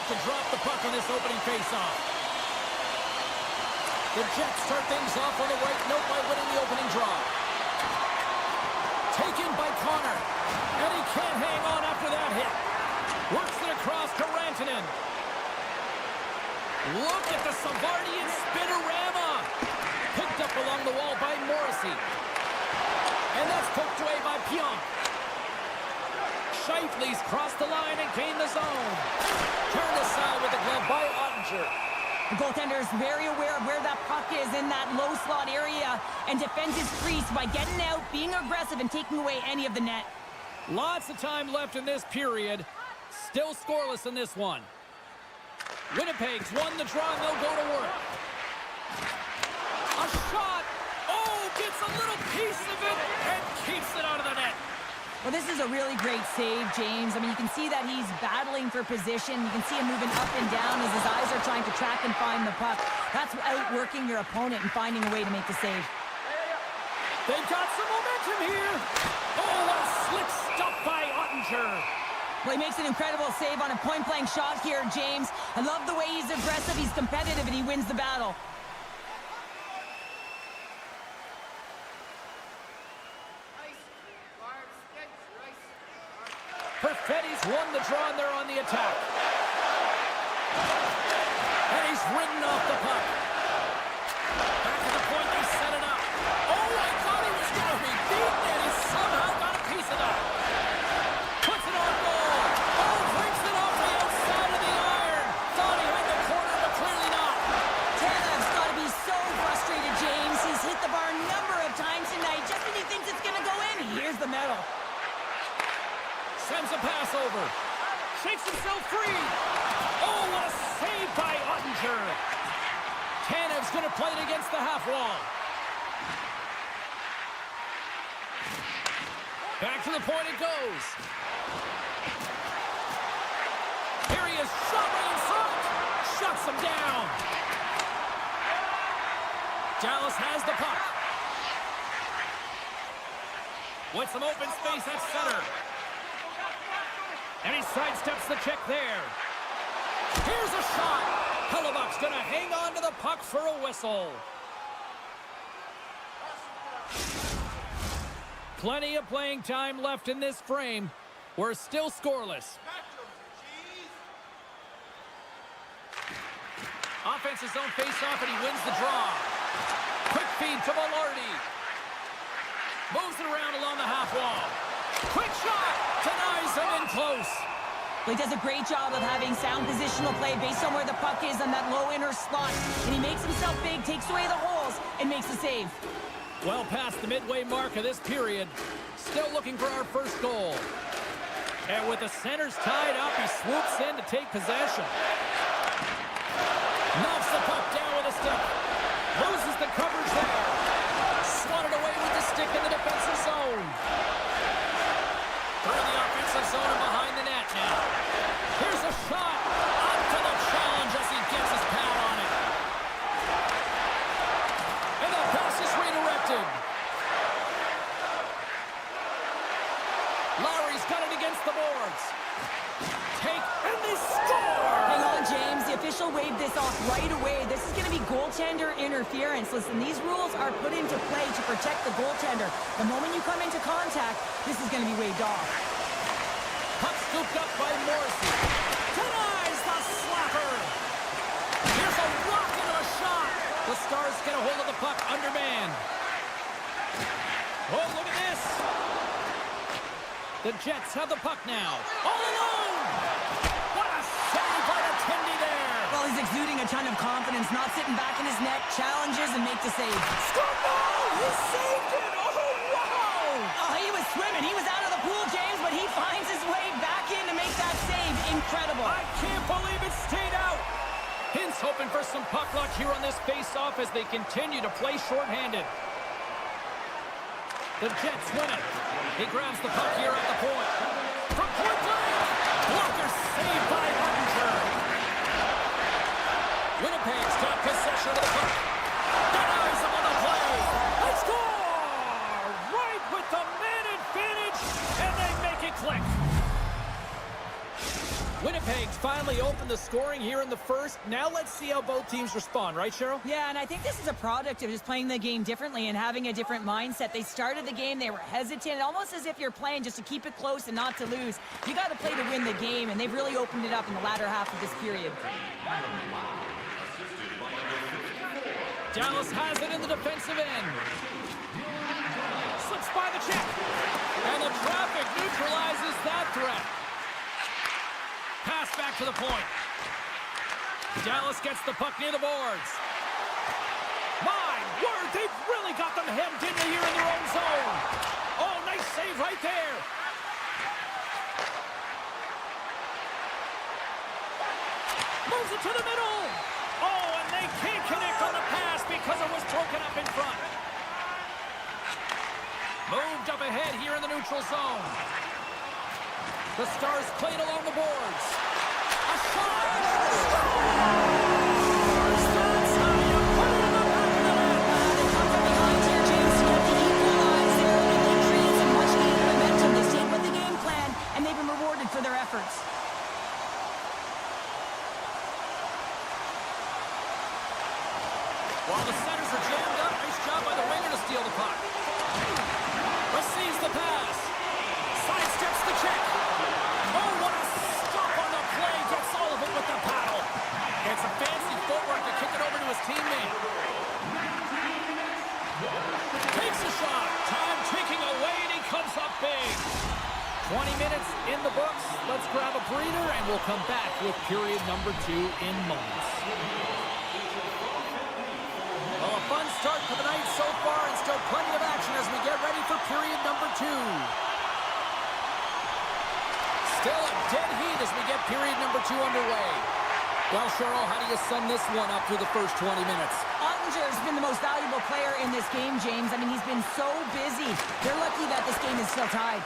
to drop the puck on this opening faceoff. The Jets start things off on the right note by winning the opening draw. Taken by Connor. And he can't hang on after that hit. Works it across to Rantanen. Look at the Savardian spinorama. Picked up along the wall by Morrissey. And that's poked away by Pionk. Scheifele's crossed the line and gained the zone. Turned aside with the glove by Ottinger. The goaltender is very aware of where that puck is in that low slot area and defends his crease by getting out, being aggressive, and taking away any of the net. Lots of time left in this period. Still scoreless in this one. Winnipeg's won the draw and they'll go to work. A shot. Oh, gets a little piece of it and keeps it out of the net. Well, this is a really great save, James. I mean, you can see that he's battling for position. You can see him moving up and down as his eyes are trying to track and find the puck. That's outworking your opponent and finding a way to make the save. They've got some momentum here. Oh, what a slick stop by Ottinger. Well, he makes an incredible save on a point-blank shot here, James. I love the way he's aggressive, he's competitive, and he wins the battle. Perfetti's won the draw and they're on the attack. And he's ridden off the puck. Back to the point, they set it up. Oh, I thought he was going to be beaten and he somehow got a piece of that. Puts it on goal. Oh, brings it off the outside of the iron. Thought he had the corner, but clearly not. Tanev's got to be so frustrated, James. He's hit the bar a number of times tonight. Just when he thinks it's going to go in, here's the medal. Sends a pass over. Shakes himself free. Oh, what a save by Ottinger. Tanev's going to play it against the half wall. Back to the point it goes. Here he is, shot right in front. Shuts him down. Dallas has the puck. With some open space at center. And he sidesteps the check there. Here's a shot. Hellebuck's going to hang on to the puck for a whistle. Plenty of playing time left in this frame. We're still scoreless. Offense his own face-off and he wins the draw. Quick feed to Velarde. Moves it around along the half wall. Quick shot! Denies him in close. Well, he does a great job of having sound positional play based on where the puck is on that low inner slot. And he makes himself big, takes away the holes, and makes the save. Well past the midway mark of this period. Still looking for our first goal. And with the centers tied up, he swoops in to take possession. Knocks the puck down with a stick. Loses the coverage there. Swatted away with the stick in the defensive zone. Through the offensive zone and behind the net now. Here's a shot. Up to the challenge as he gets his pad on it. And the pass is redirected. Lowry's got it against the boards. Take, and they score! Hang on, James. The official waved this off right away. This is going to be goaltender interference. Listen, these rules are put into play to protect the goaltender. The moment you come into contact, this is going to be waved off. Puck scooped up by Morrissey. Denies the slapper. Here's a rocket of a shot. The Stars get a hold of the puck undermanned. Oh, look at this. The Jets have the puck now. All alone. What a save by the Tindy there. Well, he's exuding a ton of confidence, not sitting back in his net, challenges and makes the save. Score goal! He saved it! Oh, wow! Oh, he was swimming. He was out of the pool, James, but he finds his way back in to make that save. Incredible. I can't believe it stayed out. Hintz hoping for some puck luck here on this face-off as they continue to play shorthanded. The Jets win it. He grabs the puck here at the point. From point blank! Blocker saved by Ottinger. Winnipeg's got possession of the puck. Denies him on the play. They score! Right with the man advantage, and they make it click. Winnipeg's finally opened the scoring here in the first. Now let's see how both teams respond, right, Cheryl? Yeah, and I think this is a product of just playing the game differently and having a different mindset. They started the game, they were hesitant, almost as if you're playing just to keep it close and not to lose. You got to play to win the game, and they've really opened it up in the latter half of this period. Dallas has it in the defensive end. Slips by the check. And the traffic neutralizes that threat. Pass back to the point. Dallas gets the puck near the boards. My word, they've really got them hemmed in here in their own zone. Oh, nice save right there. Moves it to the middle. Oh, and they can't connect on the pass because it was broken up in front. Moved up ahead here in the neutral zone. The Stars played along the boards. A shot! Scores! That's how you put it in the back of the net. They come from behind here, James, to get the equalizer. They can create some much-needed momentum. They stayed with the game plan, and they've been rewarded for their efforts. While the centers are jammed up, nice job by the winger to steal the puck. Receives the pass. Sidesteps the check. Oh, what a stop on the play. Gets all of it with the paddle. It's a fancy footwork to kick it over to his teammate. Takes a shot. Time ticking away, and he comes up big. 20 minutes in the books. Let's grab a breather, and we'll come back with period number 2 in moments. Well, a fun start to the night so far, and still plenty of action as we get ready for period number 2. Still a dead heat as we get period number 2 underway. Well, Cheryl, how do you sum this one up through the first 20 minutes? Ottinger's been the most valuable player in this game, James. I mean, he's been so busy. They're lucky that this game is still tied.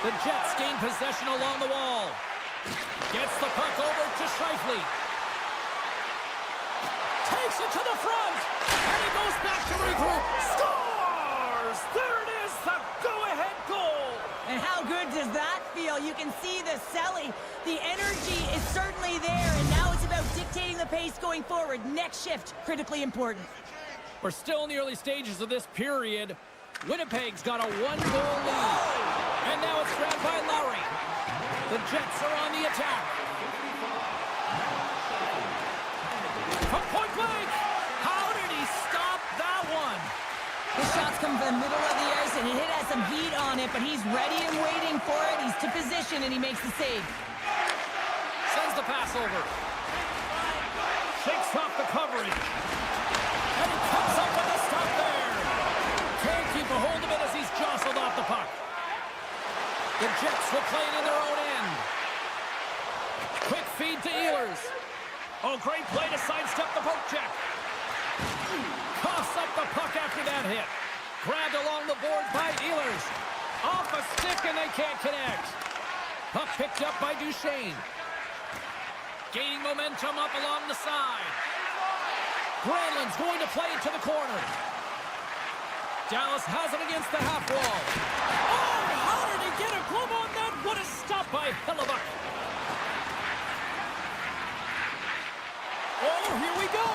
The Jets gain possession along the wall. Gets the puck over to Scheifele. Takes it to the front. And he goes back to regroup. Scores! There it is, the go-ahead goal. And how good does that feel? You can see the selling. The energy is certainly there, and now it's about dictating the pace going forward. Next shift, critically important. We're still in the early stages of this period. Winnipeg's got a 1-goal lead. And now it's grabbed by Lowry. The Jets are on the attack. From point blank. How did he stop that one? The shots come from the middle of the ice, and it has some heat on it, but he's ready and waiting for it. He's to position, and he makes the save. Sends the pass over. Shakes off the coverage. And he comes up with a stop there. Can't keep a hold of it as he's jostled off the puck. The Jets will play it in their own end. Quick feed to Ehlers. Oh, great play to sidestep the poke check. Coughs up the puck after that hit. Grabbed along the board by Ehlers. Off a stick, and they can't connect. Puck picked up by Duchesne. Gaining momentum up along the side. Granlund's going to play it to the corner. Dallas has it against the half wall. Oh, how did he get a glove on that? What a stop by Hellebuck. Oh, here we go.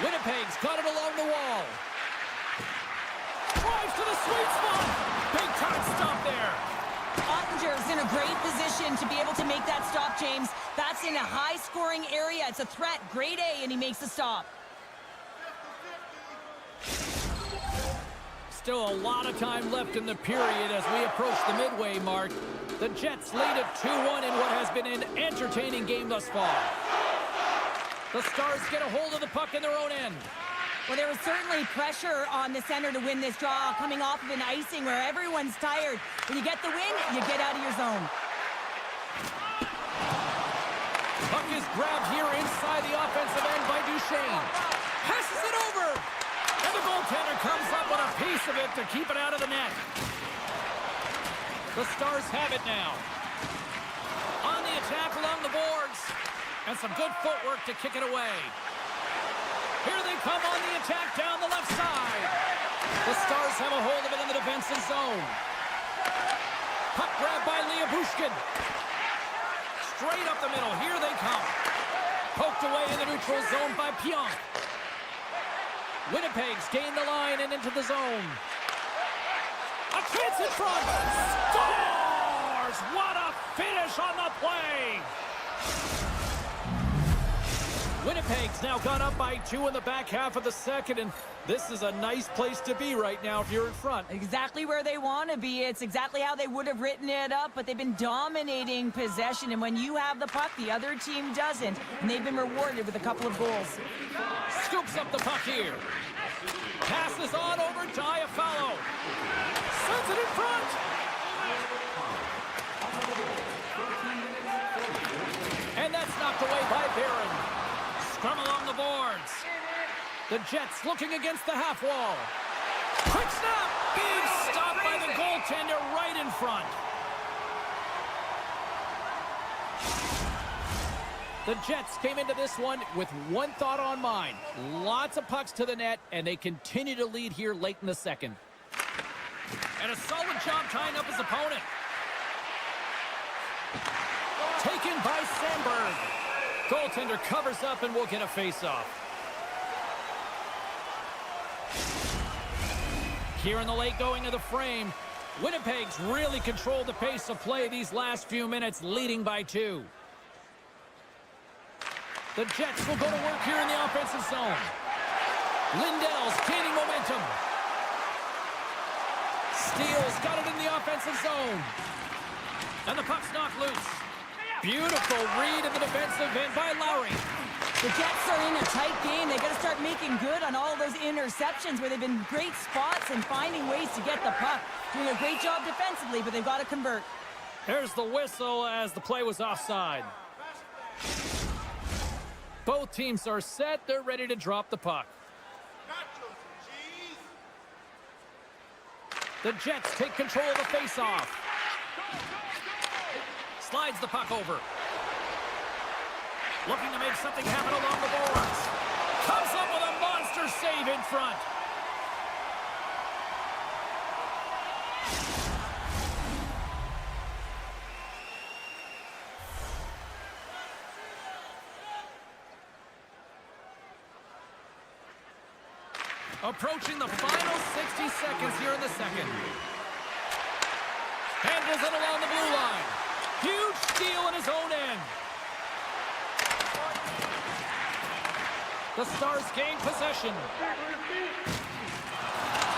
Winnipeg's got it along the wall. Drives to the sweet spot. Big time stop there. Ottinger's in a great position to be able to make that stop, James. That's in a high-scoring area. It's a threat. Grade A, and he makes the stop. Still a lot of time left in the period as we approach the midway mark. The Jets lead it 2-1 in what has been an entertaining game thus far. The Stars get a hold of the puck in their own end. Well, there was certainly pressure on the center to win this draw, coming off of an icing where everyone's tired. When you get the win, you get out of your zone. Puck is grabbed here inside the offensive end by Duchesne. Passes it over. And the goaltender comes up with a piece of it to keep it out of the net. The Stars have it now. On the attack along the boards. And some good footwork to kick it away. Here they come on the attack down the left side. The Stars have a hold of it in the defensive zone. Puck grab by Bushkin. Straight up the middle. Here they come. Poked away in the neutral zone by Pionk. Winnipeg's gained the line and into the zone. A chance in front. Scores! What a finish on the play! Winnipeg's now gone up by 2 in the back half of the second, and this is a nice place to be right now if you're in front. Exactly where they want to be. It's exactly how they would have written it up, but they've been dominating possession, and when you have the puck, the other team doesn't, and they've been rewarded with a couple of goals. Scoops up the puck here. Passes on over to Iafallo. Sends it in front. And that's knocked away by Barron. Scrum along the boards. The Jets looking against the half wall. Quick snap. Big stop by the goaltender right in front. The Jets came into this one with one thought on mind. Lots of pucks to the net, and they continue to lead here late in the second. And a solid job tying up his opponent. Taken by Sandberg. Goaltender covers up and will get a face-off. Here in the late going of the frame, Winnipeg's really controlled the pace of play these last few minutes, leading by 2. The Jets will go to work here in the offensive zone. Lindell's gaining momentum. Steele's got it in the offensive zone. And the puck's knocked loose. Beautiful read in the defensive end by Lowry. The Jets are in a tight game. They got to start making good on all those interceptions where they've been great spots and finding ways to get the puck. Doing a great job defensively, but they've got to convert. There's the whistle as the play was offside. Both teams are set. They're ready to drop the puck. The Jets take control of the faceoff. Slides the puck over. Looking to make something happen along the boards. Comes up with a monster save in front. Approaching the final 60 seconds here in the second. Handles it along the blue line. Huge steal in his own end. The Stars gain possession.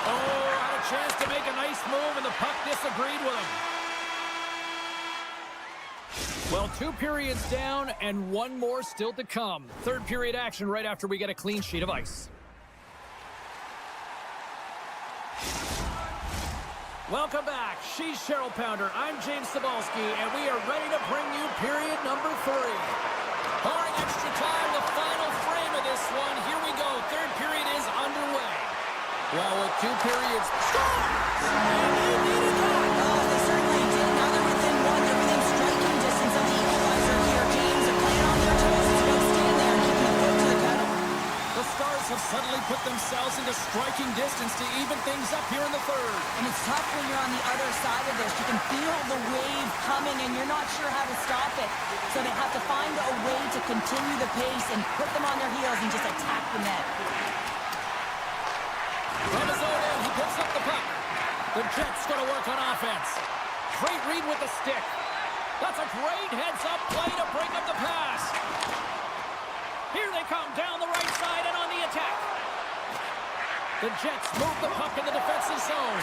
Oh, had a chance to make a nice move, and the puck disagreed with him. Well, 2 periods down, and 1 more still to come. Third period action right after we get a clean sheet of ice. Welcome back. She's Cheryl Pounder. I'm James Cebulski, and we are ready to bring you period number 3. Barring extra time, the final frame of this one. Here we go. Third period is underway. Well, with 2 periods, scores! And they needed that. Oh, they certainly did. Now they're within 1. They're within striking distance of the equalizer here. James are playing on their toes. It's about staying there and keeping the foot to the pedal. The Stars have suddenly put themselves into striking distance to even things up here in the third. And it's tough when you're on the other side of this. You can feel the wave coming, and you're not sure how to stop it. So they have to find a way to continue the pace and put them on their heels and just attack the net. From his own end, he picks up the puck. The Jets going to work on offense. Great read with the stick. That's a great heads-up play to break up the pass. Here they come down the right side and on the attack. The Jets move the puck in the defensive zone.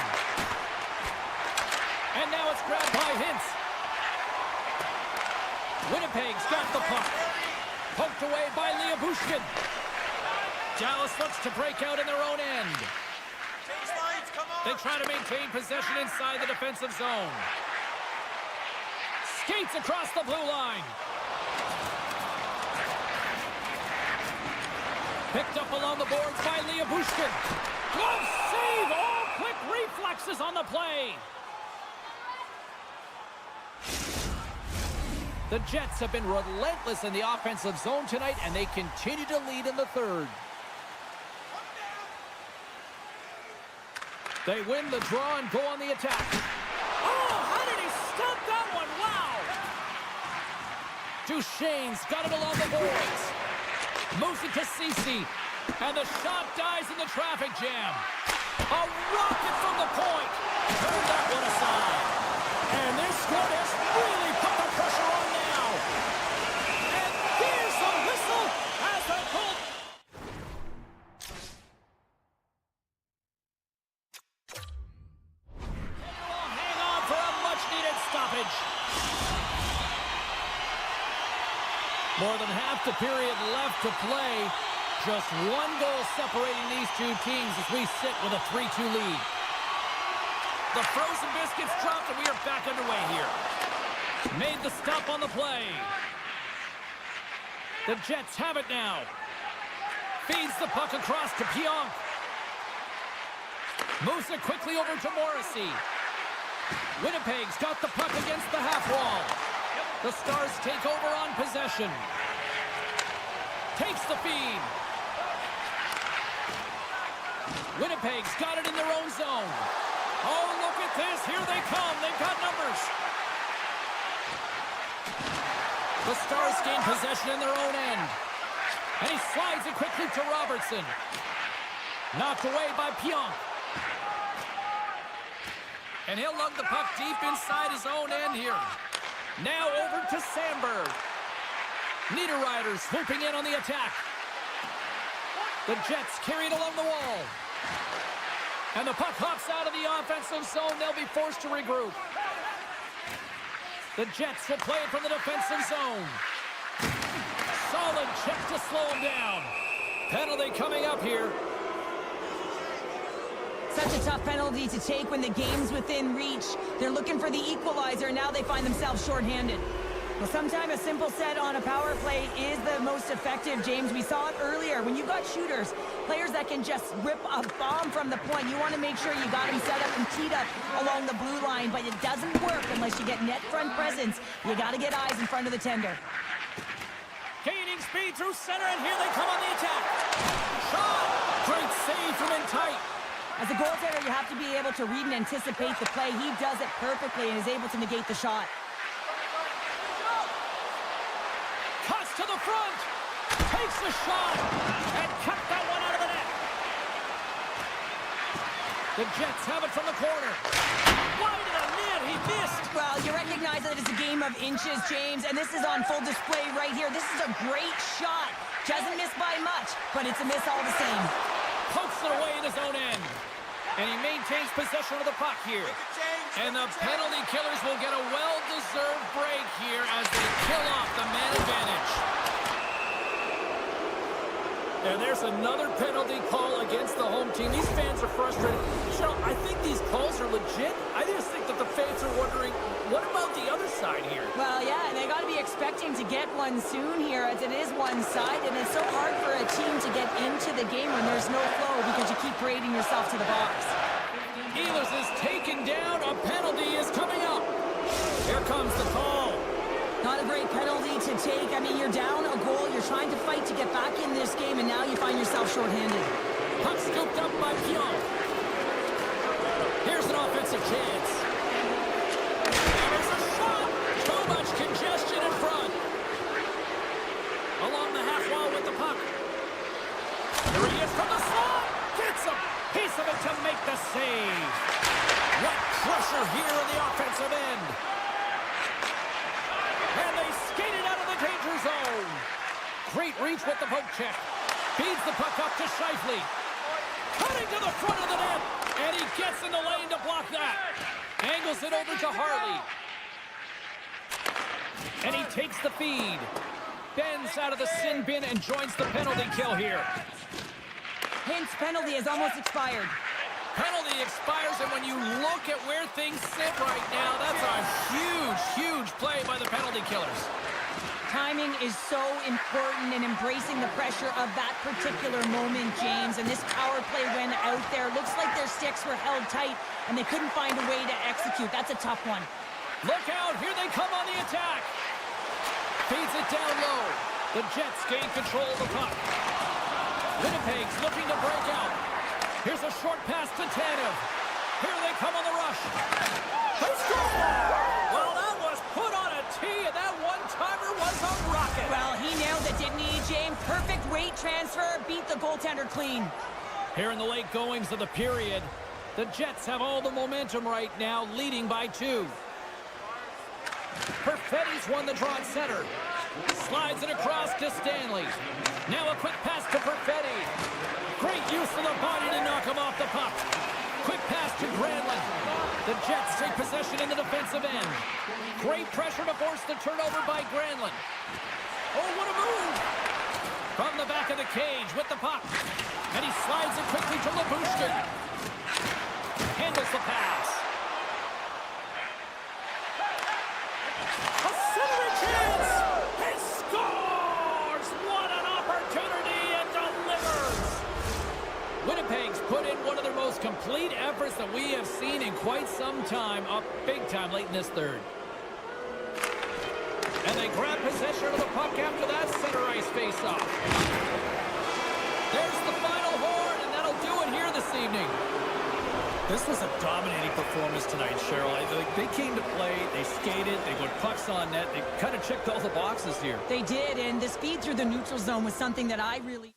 And now it's grabbed by Hintz. Winnipeg's got the puck. Poked away by Bushkin. Dallas looks to break out in their own end. They try to maintain possession inside the defensive zone. Skates across the blue line. Picked up along the boards by Bushkin. Glove save! All quick reflexes on the play. The Jets have been relentless in the offensive zone tonight, and they continue to lead in the third. They win the draw and go on the attack. Oh, how did he stop that one? Wow! Duchesne's got it along the boards. Moves it to Cece. And the shot dies in the traffic jam. A rocket from the point. Turn that one aside. And this squad has really put the pressure on now. And there's the whistle as the Colts. Will hang on for a much-needed stoppage. More than half the period left to play. Just one goal separating these two teams as we sit with a 3-2 lead. The frozen biscuits dropped and we are back underway here. Made the stop on the play. The Jets have it now. Feeds the puck across to Pionk. Moves it quickly over to Morrissey. Winnipeg's got the puck against the half wall. The Stars take over on possession. Takes the feed. Winnipeg's got it in their own zone. Oh, look at this. Here they come. They've got numbers. The Stars gain possession in their own end. And he slides it quickly to Robertson. Knocked away by Pionk. And he'll lug the puck deep inside his own end here. Now over to Sandberg. Niederreiter swooping in on the attack. The Jets carry it along the wall. And the puck hops out of the offensive zone. They'll be forced to regroup. The Jets will play it from the defensive zone. Solid check to slow him down. Penalty coming up here. Such a tough penalty to take when the game's within reach. They're looking for the equalizer, and now they find themselves shorthanded. Well, sometimes a simple set on a power play is the most effective, James. We saw it earlier. When you've got shooters, players that can just rip a bomb from the point, you want to make sure you got them set up and teed up along the blue line, but it doesn't work unless you get net front presence. You got to get eyes in front of the tender. Gaining speed through center, and here they come on the attack. Shot! Great save from in tight. As a goaltender, you have to be able to read and anticipate the play. He does it perfectly and is able to negate the shot. Cuts to the front. Takes the shot. And cut that one out of the net. The Jets have it from the corner. Wide of the net. He missed. Well, you recognize that it's a game of inches, James, and this is on full display right here. This is a great shot. Doesn't miss by much, but it's a miss all the same. Pokes it away in his own end. And he maintains possession of the puck here. And the penalty killers will get a well-deserved break here as they kill off the man advantage. And there's another penalty call against the home team. These fans are frustrated. Michelle, I think these calls are legit. I just think that the fans are wondering, what about the other side here? Well, yeah, and they got to be expecting to get one soon here, as it is one-sided, and it's so hard for a team to get into the game when there's no flow because you keep parading yourself to the box. Ehlers is taken down. A penalty is coming up. Here comes the call. Not a great penalty to take. I mean, you're down a goal. You're trying to fight to get back in this game, and now you find yourself shorthanded. Puck scooped up by Pionk. Here's an offensive chance. There's a shot. Too much congestion in front. Along the half wall with the puck. Here he is from the slot. Gets a piece of it to make the save. What pressure here in the offensive end. And they skated out of the danger zone. Great reach with the poke check. Feeds the puck up to Scheifele. Cutting to the front of the net. And he gets in the lane to block that. Angles it over to Harley. And he takes the feed. Bends out of the sin bin and joins the penalty kill here. Hint's penalty has almost expired. Penalty expires, and when you look at where things sit right now, that's a huge, huge play by the penalty killers. Timing is so important in embracing the pressure of that particular moment, James. And this power play went out there. Looks like their sticks were held tight, and they couldn't find a way to execute. That's a tough one. Look out. Here they come on the attack. Feeds it down low. The Jets gain control of the puck. Winnipeg's looking to break out. Here's a short pass to Tanev. come on the rush. They score! Well, that was put on a tee, and that one-timer was a rocket. Well, he nailed it, didn't he, James? Perfect weight transfer, beat the goaltender clean. Here in the late goings of the period, the Jets have all the momentum right now, leading by 2. Perfetti's won the draw at center. Slides it across to Stanley. Now a quick pass to Perfetti. Great use of the body to knock him off the puck. Quick pass to Granlund. The Jets take possession in the defensive end. Great pressure to force the turnover by Granlund. Oh, what a move! From the back of the cage with the puck. And he slides it quickly to Labushkin. Handles the pass. A centering chance! He scores! What an opportunity, and delivers! Winnipeg's put in one of their most complete efforts that we have seen in quite some time, up big time late in this third. And they grab possession of the puck after that center ice face-off. There's the final horn, and that'll do it here this evening. This was a dominating performance tonight, Cheryl. They came to play, they skated, they put pucks on net, they kind of checked all the boxes here. They did, and the speed through the neutral zone was something that I really...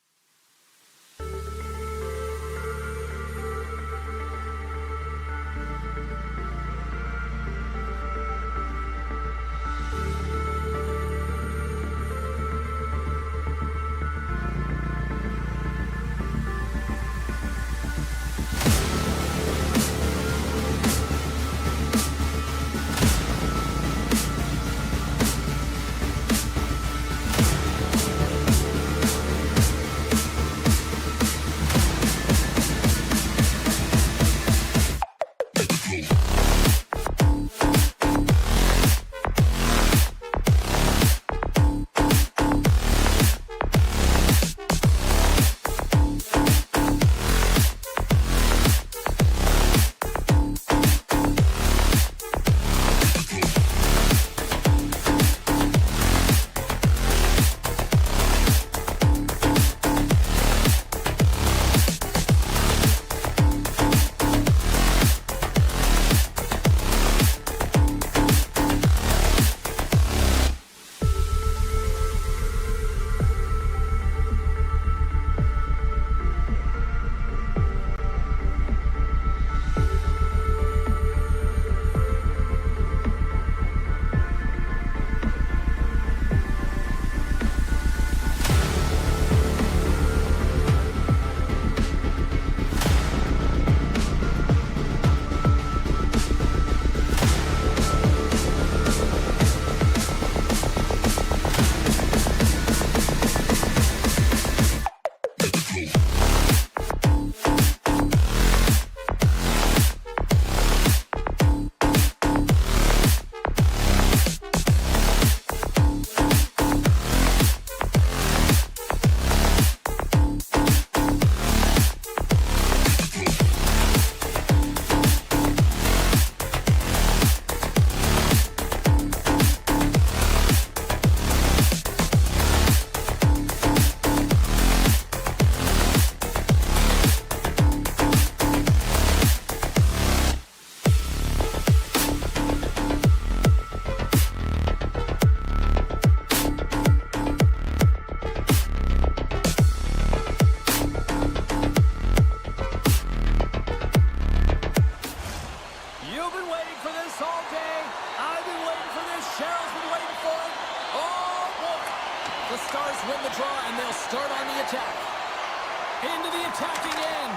Into the attacking end.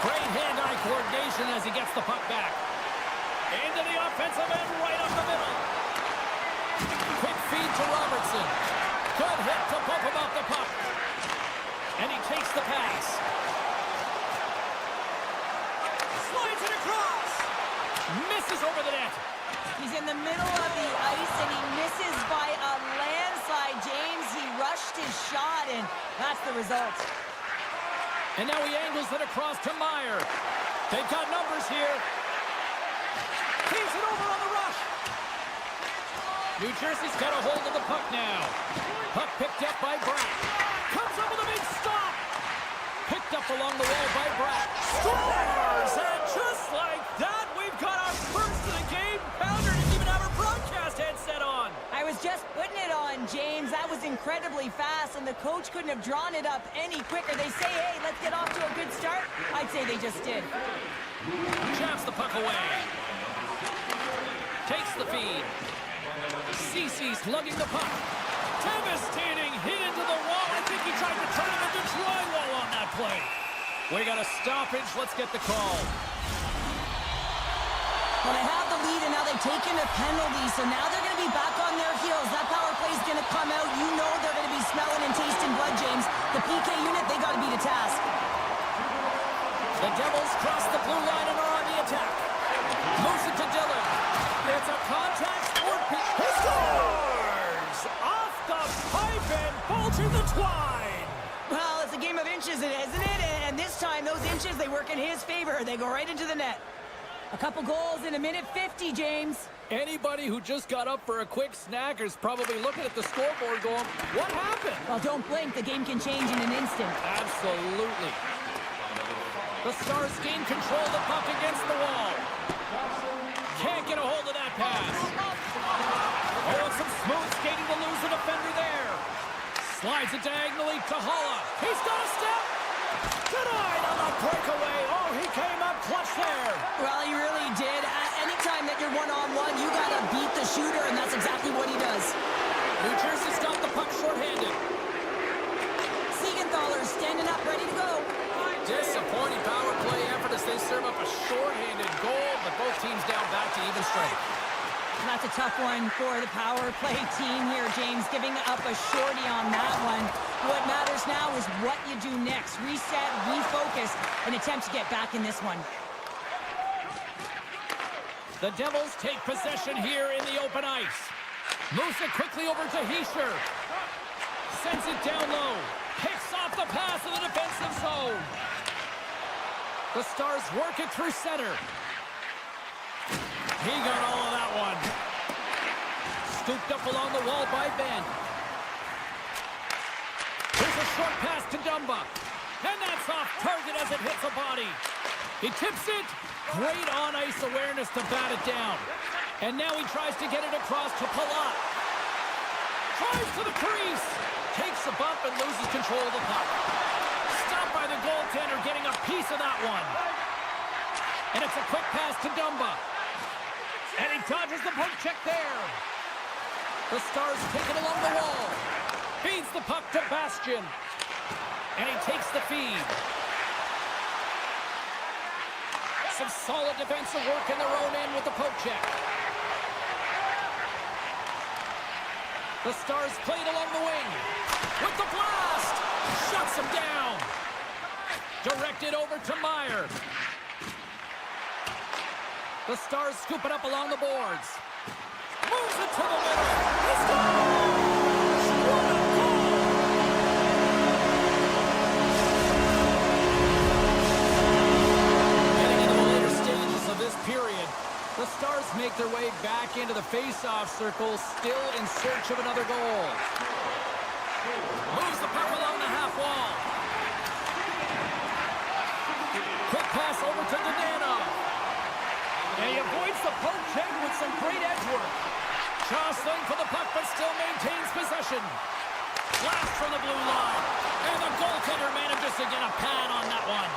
Great hand-eye coordination as he gets the puck back. Into the offensive end, right up the middle. Quick feed to Robertson. Good hit to bump him off the puck. And he takes the pass. Slides it across. Misses over the net. He's in the middle of the ice, and he misses by a landslide, James. He rushed his shot, and that's the result. And now he angles it across to Meyer. They've got numbers here. Keeps it over on the rush. New Jersey's got a hold of the puck now. Puck picked up by Brown. Comes up with a big stop. Picked up along the wall by Bratt. Scores! And just like that, we've got our first of the game. Pounder didn't even have her broadcast headset on. I was just putting it on, James. That was incredibly fast, and the coach couldn't have drawn it up any quicker. They say, hey, let's get off to a good start. I'd say they just did. Jabs the puck away. Takes the feed. Cece's lugging the puck. Devastating hit into the wall. I think he tried to turn it into drywall on that play. We got a stoppage. Let's get the call. Well, they have the lead, and now they've taken a penalty, so now they're going to be back on their heels. That power play is going to come out. You know they're going to be smelling and tasting blood, James. The PK unit, they got to beat a task. The Devils cross the blue line and are on the attack. Moves it to Dillon. It's a contact sport. He scores! Off the pipe and bulging the twine. Well, it's a game of inches, isn't it? And this time, those inches, they work in his favor. They go right into the net. A couple goals in a minute 50, James. Anybody who just got up for a quick snack is probably looking at the scoreboard going, what happened? Well, don't blink. The game can change in an instant. Absolutely. The Stars gain control of the puck against the wall. Can't get a hold of that pass. Oh, and some smooth skating to lose the defender there. Slides it diagonally to Holla. He's got a step. Denied on the breakaway. Oh, he came up clutch there. Well, he really did. Anytime that you're one-on-one, you got to beat the shooter, and that's exactly what he does. New Jersey's got the puck shorthanded. Siegenthaler standing up, ready to go. Disappointing power play effort as they serve up a shorthanded goal, but both teams down back to even strength. That's a tough one for the power play team here, James, giving up a shorty on that one. What matters now is what you do next. Reset, refocus, and attempt to get back in this one. The Devils take possession here in the open ice. Moves it quickly over to Heischer. Sends it down low. Picks off the pass in the defensive zone. The Stars work it through center. He got all of that one. Scooped up along the wall by Ben. Here's a short pass to Dumba. And that's off target as it hits a body. He tips it. Great on-ice awareness to bat it down. And now he tries to get it across to Palat. Drives to the crease. Takes a bump and loses control of the puck. Stopped by the goaltender, getting a piece of that one. And it's a quick pass to Dumba. And he dodges the poke check there. The Stars take it along the wall. Feeds the puck to Bastian. And he takes the feed. Some solid defensive work in their own end with the poke check. The Stars played along the wing. With the blast! Shuts him down. Directed over to Meyer. The Stars scoop it up along the boards. Moves it to the middle. He scores! What a goal! Getting into the later stages of this period, the Stars make their way back into the face-off circle, still in search of another goal. Moves the puck along the half wall. Quick pass over to Dadonov. And he avoids the poke check with some great edge work. Jostling for the puck, but still maintains possession. Blast from the blue line. And the goaltender manages to get a pad on that one.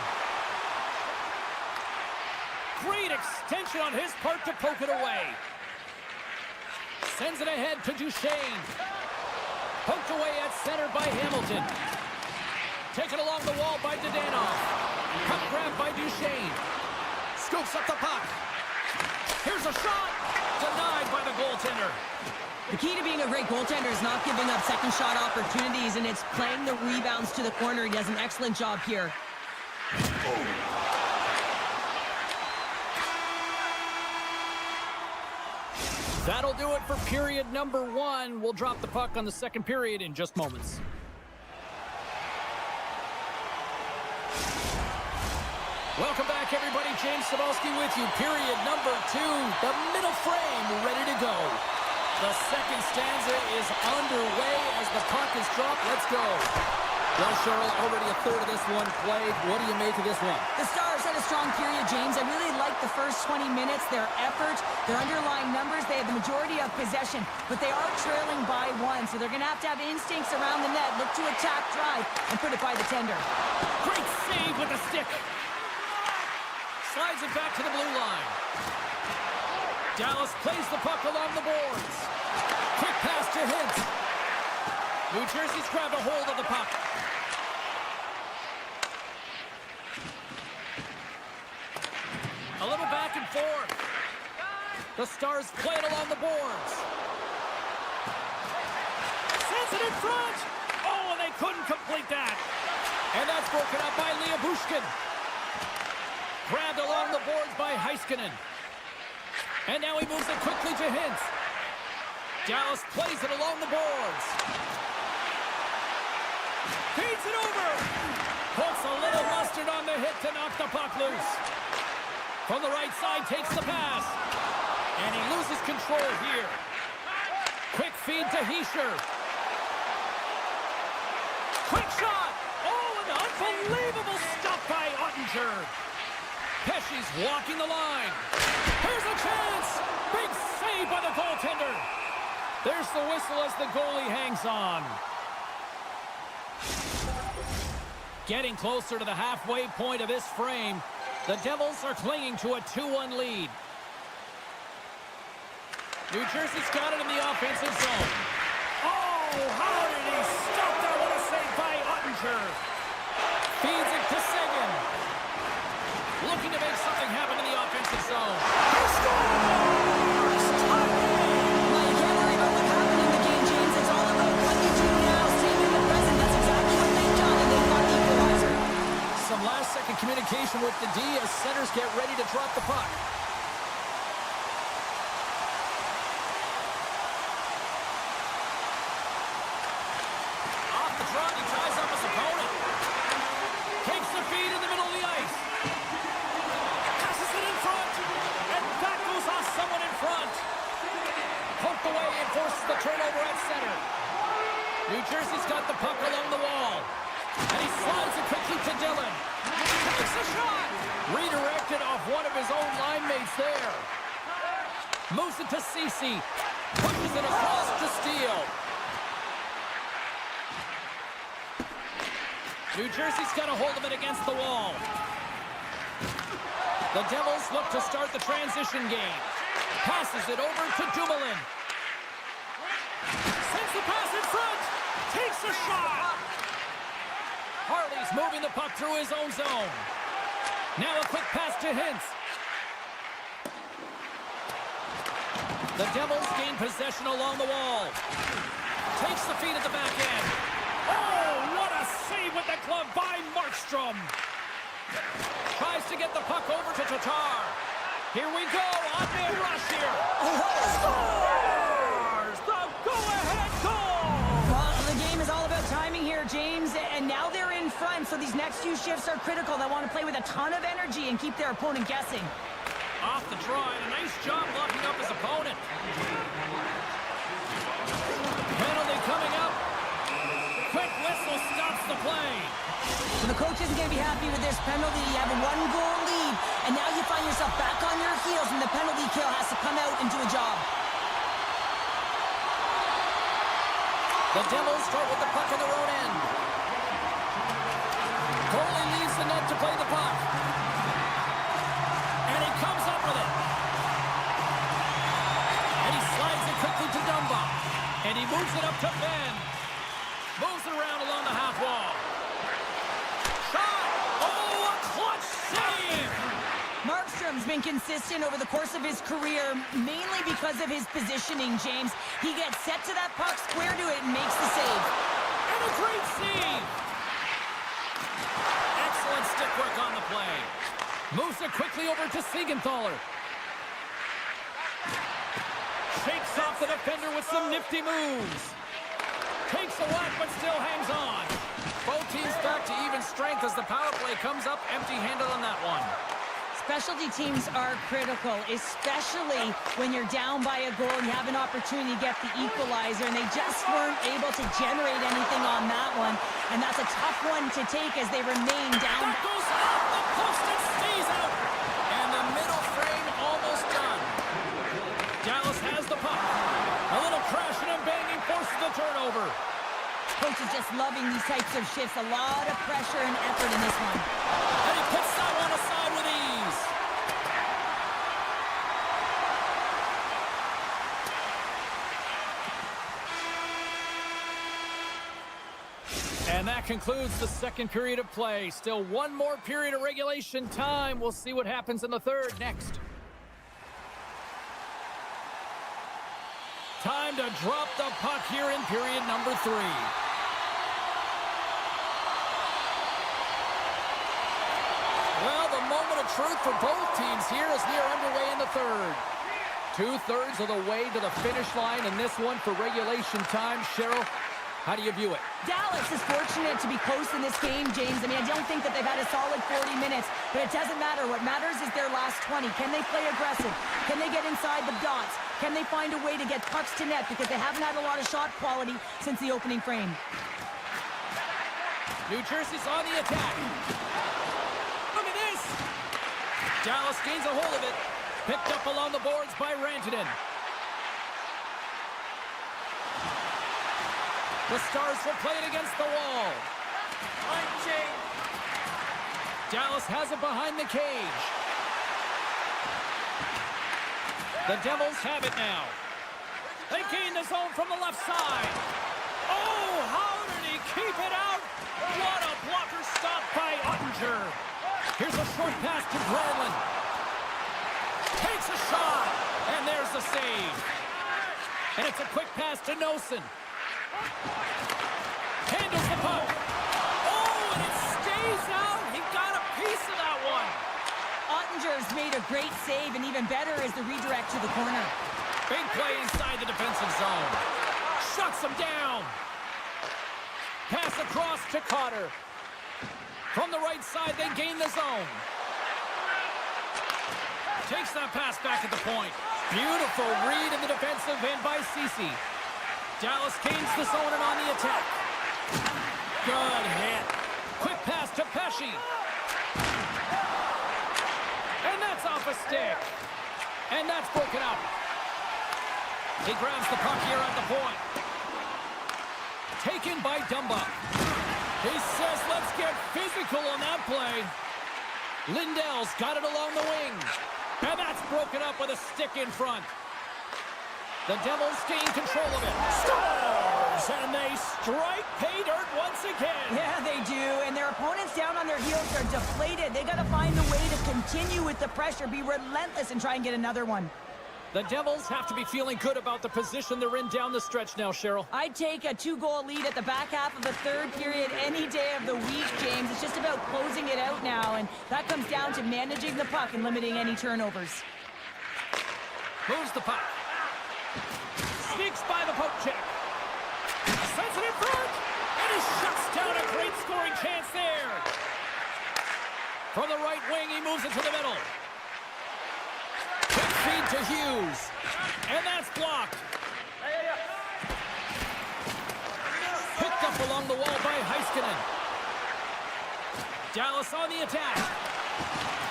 Great extension on his part to poke it away. Sends it ahead to Duchesne. Poked away at center by Hamilton. Taken along the wall by Dadonov. Puck grab by Duchesne. Scoops up the puck. Here's a shot. Denied by the goaltender. The key to being a great goaltender is not giving up second shot opportunities, and it's playing the rebounds to the corner. He does an excellent job here. That'll do it for period number 1. We'll drop the puck on the second period in just moments. Welcome back, everybody. James Cebulski with you. Period number 2. The middle frame ready to go. The second stanza is underway as the puck is dropped. Let's go. Well, Cheryl, already a third of this one played. What do you make of this one? The Stars had a strong period, James. I really liked the first 20 minutes, their effort, their underlying numbers. They had the majority of possession, but they are trailing by one, so they're going to have instincts around the net, look to attack, drive, and put it by the tender. Great save with the stick. Slides it back to the blue line. Dallas plays the puck along the boards. Quick pass to Hintz. New Jersey's grabbed a hold of the puck. A little back and forth. The Stars play it along the boards. Sends it in front. Oh, and they couldn't complete that. And that's broken up by Bushkin. Grabbed along the boards by Heiskanen. And now he moves it quickly to Hintz. Dallas plays it along the boards. Feeds it over. Puts a little mustard on the hit to knock the puck loose. From the right side, takes the pass. And he loses control here. Quick feed to Hischier. Quick shot. Oh, an unbelievable stop by Ottinger. Pesci's walking the line. Here's a chance. Big save by the goaltender. There's the whistle as the goalie hangs on. Getting closer to the halfway point of this frame, the Devils are clinging to a 2-1 lead. New Jersey's got it in the offensive zone. Oh, how did he stop that? What a save by Ottinger. Feeds it to Seguin. Looking to make something happen in the offensive zone. He scores! Well, you can't worry about what happened in the game, James. It's all about what you do now, staying in the present. That's exactly what they've done, and they've got the equalizer. Some last-second communication with the D as centers get ready to drop the puck. Off the draw, he ties up his opponent. Takes the feed in the middle of the ice. Passes it in front. And that goes off someone in front. Poked away and forces the turnover at center. New Jersey's got the puck along the wall. And he slides it quickly to Dillon. Takes a shot. Redirected off one of his own line mates there. Moves it to Ceci. Pushes it across to Steele. New Jersey's got a hold of it against the wall. The Devils look to start the transition game. Passes it over to Dumoulin. Sends the pass in front. Takes a shot. Harley's moving the puck through his own zone. Now a quick pass to Hintz. The Devils gain possession along the wall. Takes the feed at the back end. Oh, what a save with the glove by Markstrom. Tries to get the puck over to Tatar. Here we go, on-man rush here. Scores! The go-ahead goal! Well, the game is all about timing here, James, and now they're in front, so these next few shifts are critical. They want to play with a ton of energy and keep their opponent guessing. Off the draw, and a nice job locking up his opponent. Penalty coming up. Quick whistle stops the play. So the coach isn't going to be happy with this penalty. You have a one-goal lead, and now you find yourself back on your heels, and the penalty kill has to come out and do a job. The Devils start with the puck in their own end. Goalie leaves the net to play the puck. And he comes up with it. And he slides it quickly to Dumba. And he moves it up to Ben. Moves it around along the half wall. Shot! Oh, a clutch save! Markstrom's been consistent over the course of his career, mainly because of his positioning, James. He gets set to that puck, square to it, and makes the save. And a great save! Excellent stick work on the play. Moves it quickly over to Siegenthaler. Shakes off the defender with some nifty moves. Takes a whack, but still hangs on. Both teams back to even strength as the power play comes up empty-handed on that one. Specialty teams are critical, especially when you're down by a goal and you have an opportunity to get the equalizer, and they just weren't able to generate anything on that one. And that's a tough one to take as they remain down. That goes off the post and stays out. And the middle frame almost done. Dallas has the puck. A little crashing and banging forces the turnover. Coach is just loving these types of shifts. A lot of pressure and effort in this one. And he puts that one aside with ease. And that concludes the second period of play. Still one more period of regulation time. We'll see what happens in the third next. Time to drop the puck here in period number 3. Well, the moment of truth for both teams here as we are underway in the third. 2/3 of the way to the finish line in this one for regulation time. Cheryl, how do you view it? Dallas is fortunate to be close in this game, James. I mean, I don't think that they've had a solid 40 minutes, but it doesn't matter. What matters is their last 20. Can they play aggressive? Can they get inside the dots? Can they find a way to get pucks to net? Because they haven't had a lot of shot quality since the opening frame. New Jersey's on the attack. Look at this. Dallas gains a hold of it. Picked up along the boards by Rantanen. The Stars will play it against the wall. Dallas has it behind the cage. The Devils have it now. They gain the zone from the left side. Oh, how did he keep it out? What a blocker stop by Ottinger. Here's a short pass to Granlund. Takes a shot, and there's the save. And it's a quick pass to Nosen. Handles the puck. Oh, and it stays out. He got a piece of that one. Ottinger's made a great save, and even better is the redirect to the corner. Big play inside the defensive zone. Shuts him down. Pass across to Cotter. From the right side, they gain the zone. Takes that pass back at the point. Beautiful read in the defensive end by Ceci. Dallas gains the zone and on the attack. Good hit. Quick pass to Pesci. And that's off a stick. And that's broken up. He grabs the puck here at the point. Taken by Dumba. He says, let's get physical on that play. Lindell's got it along the wing. And that's broken up with a stick in front. The Devils gain control of it. Stars! And they strike pay dirt once again. Yeah, they do. And their opponents down on their heels are deflated. They got to find a way to continue with the pressure, be relentless, and try and get another one. The Devils have to be feeling good about the position they're in down the stretch now, Cheryl. I'd take a 2-goal lead at the back half of the third period any day of the week, James. It's just about closing it out now, and that comes down to managing the puck and limiting any turnovers. Moves the puck. Sneaks by the poke check. Sends it in front. And he shuts down a great scoring chance there. From the right wing, he moves it to the middle. Quick feed to Hughes. And that's blocked. Picked up along the wall by Heiskanen. Dallas on the attack.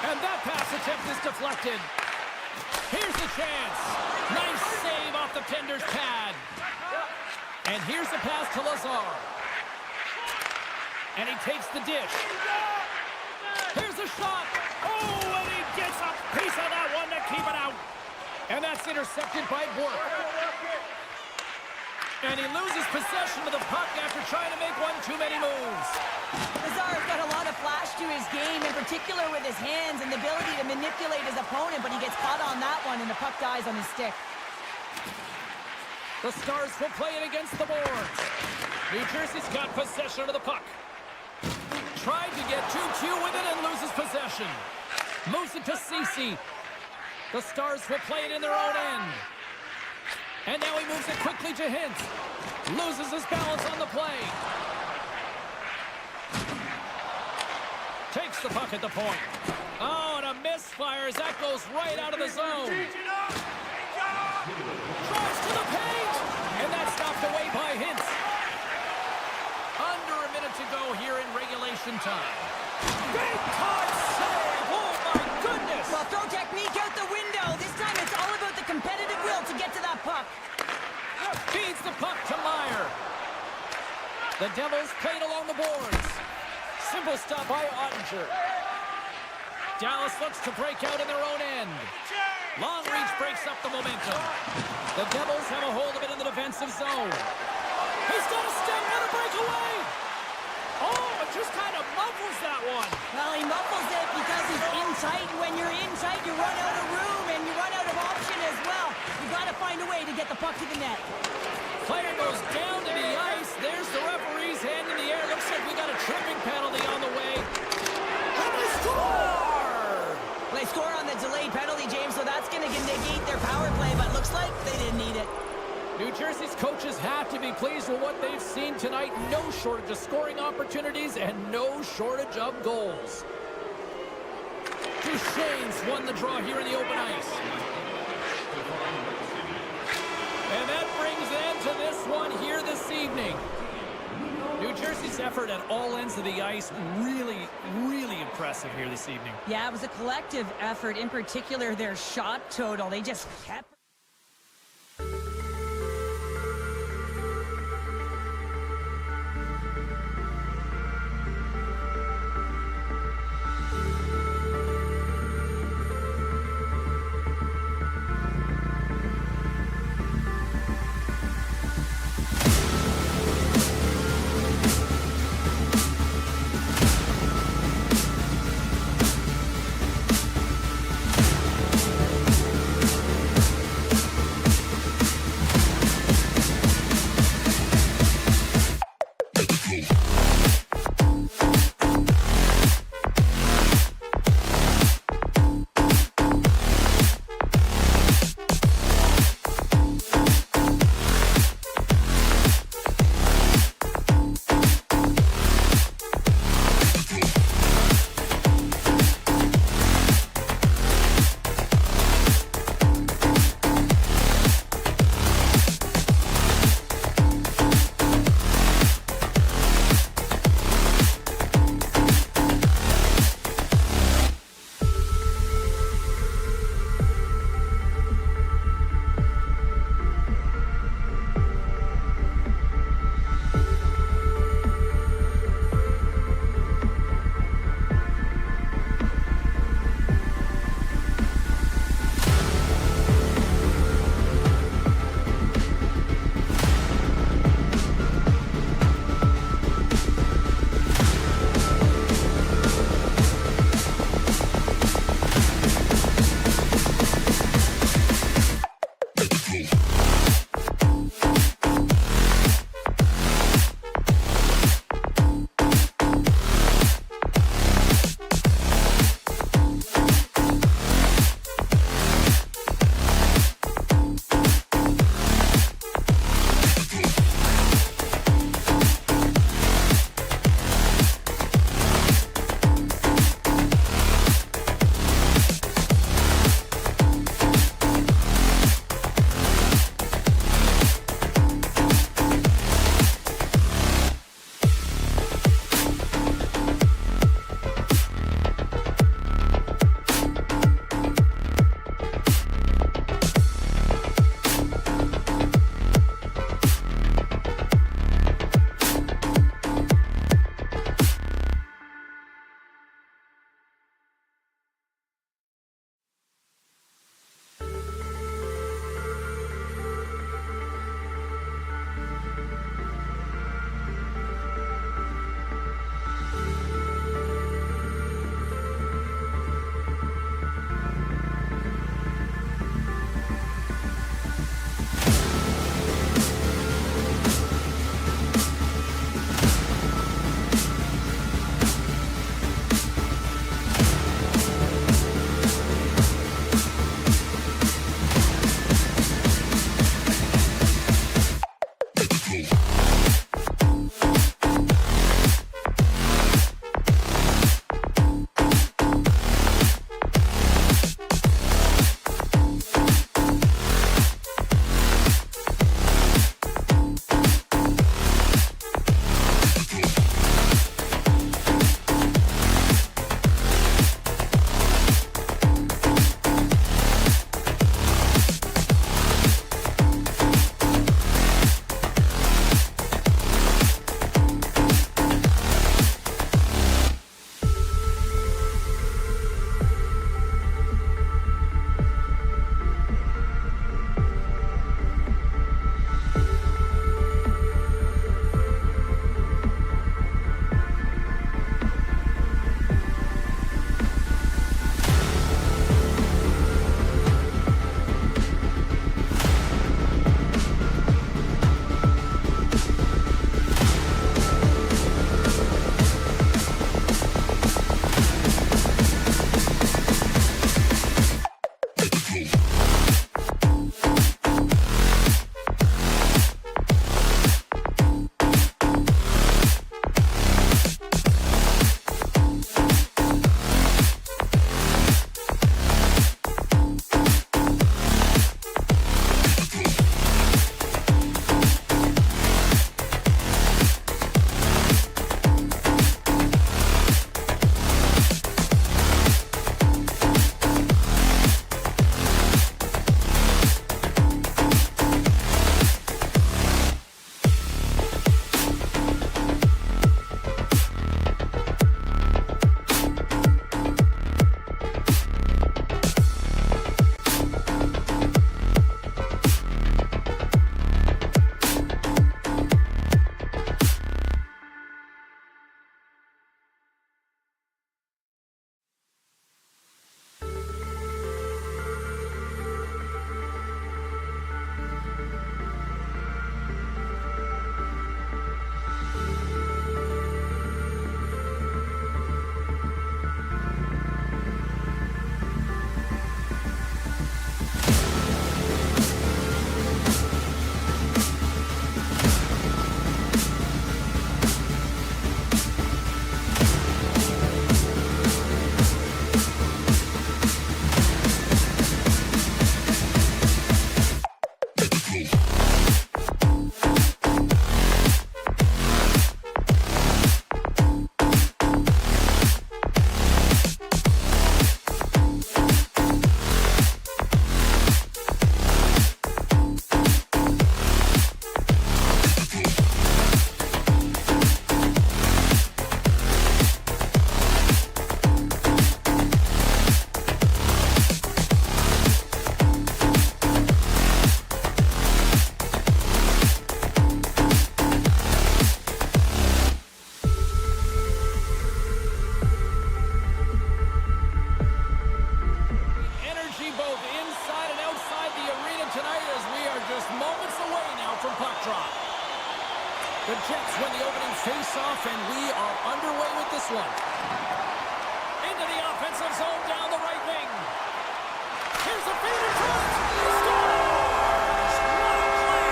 And that pass attempt is deflected. Here's the chance. Nice save off the tender's pad. And here's the pass to Lazar. And he takes the dish. Here's a shot. Oh, and he gets a piece of that one to keep it out. And that's intercepted by Bork. And he loses possession of the puck after trying to make one too many moves. Lazar's got a lot of flash to his game, in particular with his hands and the ability to manipulate his opponent, but he gets caught on that one, and the puck dies on his stick. The Stars will play it against the boards. New Jersey's got possession of the puck. Tried to get too cute with it and loses possession. Moves it to Ceci. The Stars will play it in their own end. And now he moves it quickly to Hintz. Loses his balance on the play. Takes the puck at the point. Oh, and a misfires. That goes right out of the zone. Tries to the paint. And that's stopped away by Hintz. Under a minute to go here in regulation time. Big time save. Oh, my goodness. Well, throw technique out the window. This time it's all about the competitive will to get to that puck. Feeds the puck to Meyer. The Devils played along the boards. Simple stop by Ottinger. Dallas looks to break out in their own end. Long reach breaks up the momentum. The Devils have a hold of it in the defensive zone. He's got a step and a breakaway. Oh, it just kind of muffles that one. Well, he muffles it because he's in tight. When you're in tight, you run out of room and you run out of option as well. You got to find a way to get the puck to the net. Player goes down to the ice. There's the referee's hand in the air. Looks like we got a tripping penalty on the way. And they score! Well, they score on the delayed penalty, James, so that's going to negate their power play, but looks like they didn't need it. New Jersey's coaches have to be pleased with what they've seen tonight. No shortage of scoring opportunities and no shortage of goals. Duchesne's won the draw here in the open ice. And that brings an end to this one here this evening. New Jersey's effort at all ends of the ice, really, really impressive here this evening. Yeah, it was a collective effort, in particular their shot total. They just kept... tonight as we are just moments away now from puck drop. The Jets win the opening face-off, and we are underway with this one. Into the offensive zone down the right wing. Here's a feed in front. He scores! What a play!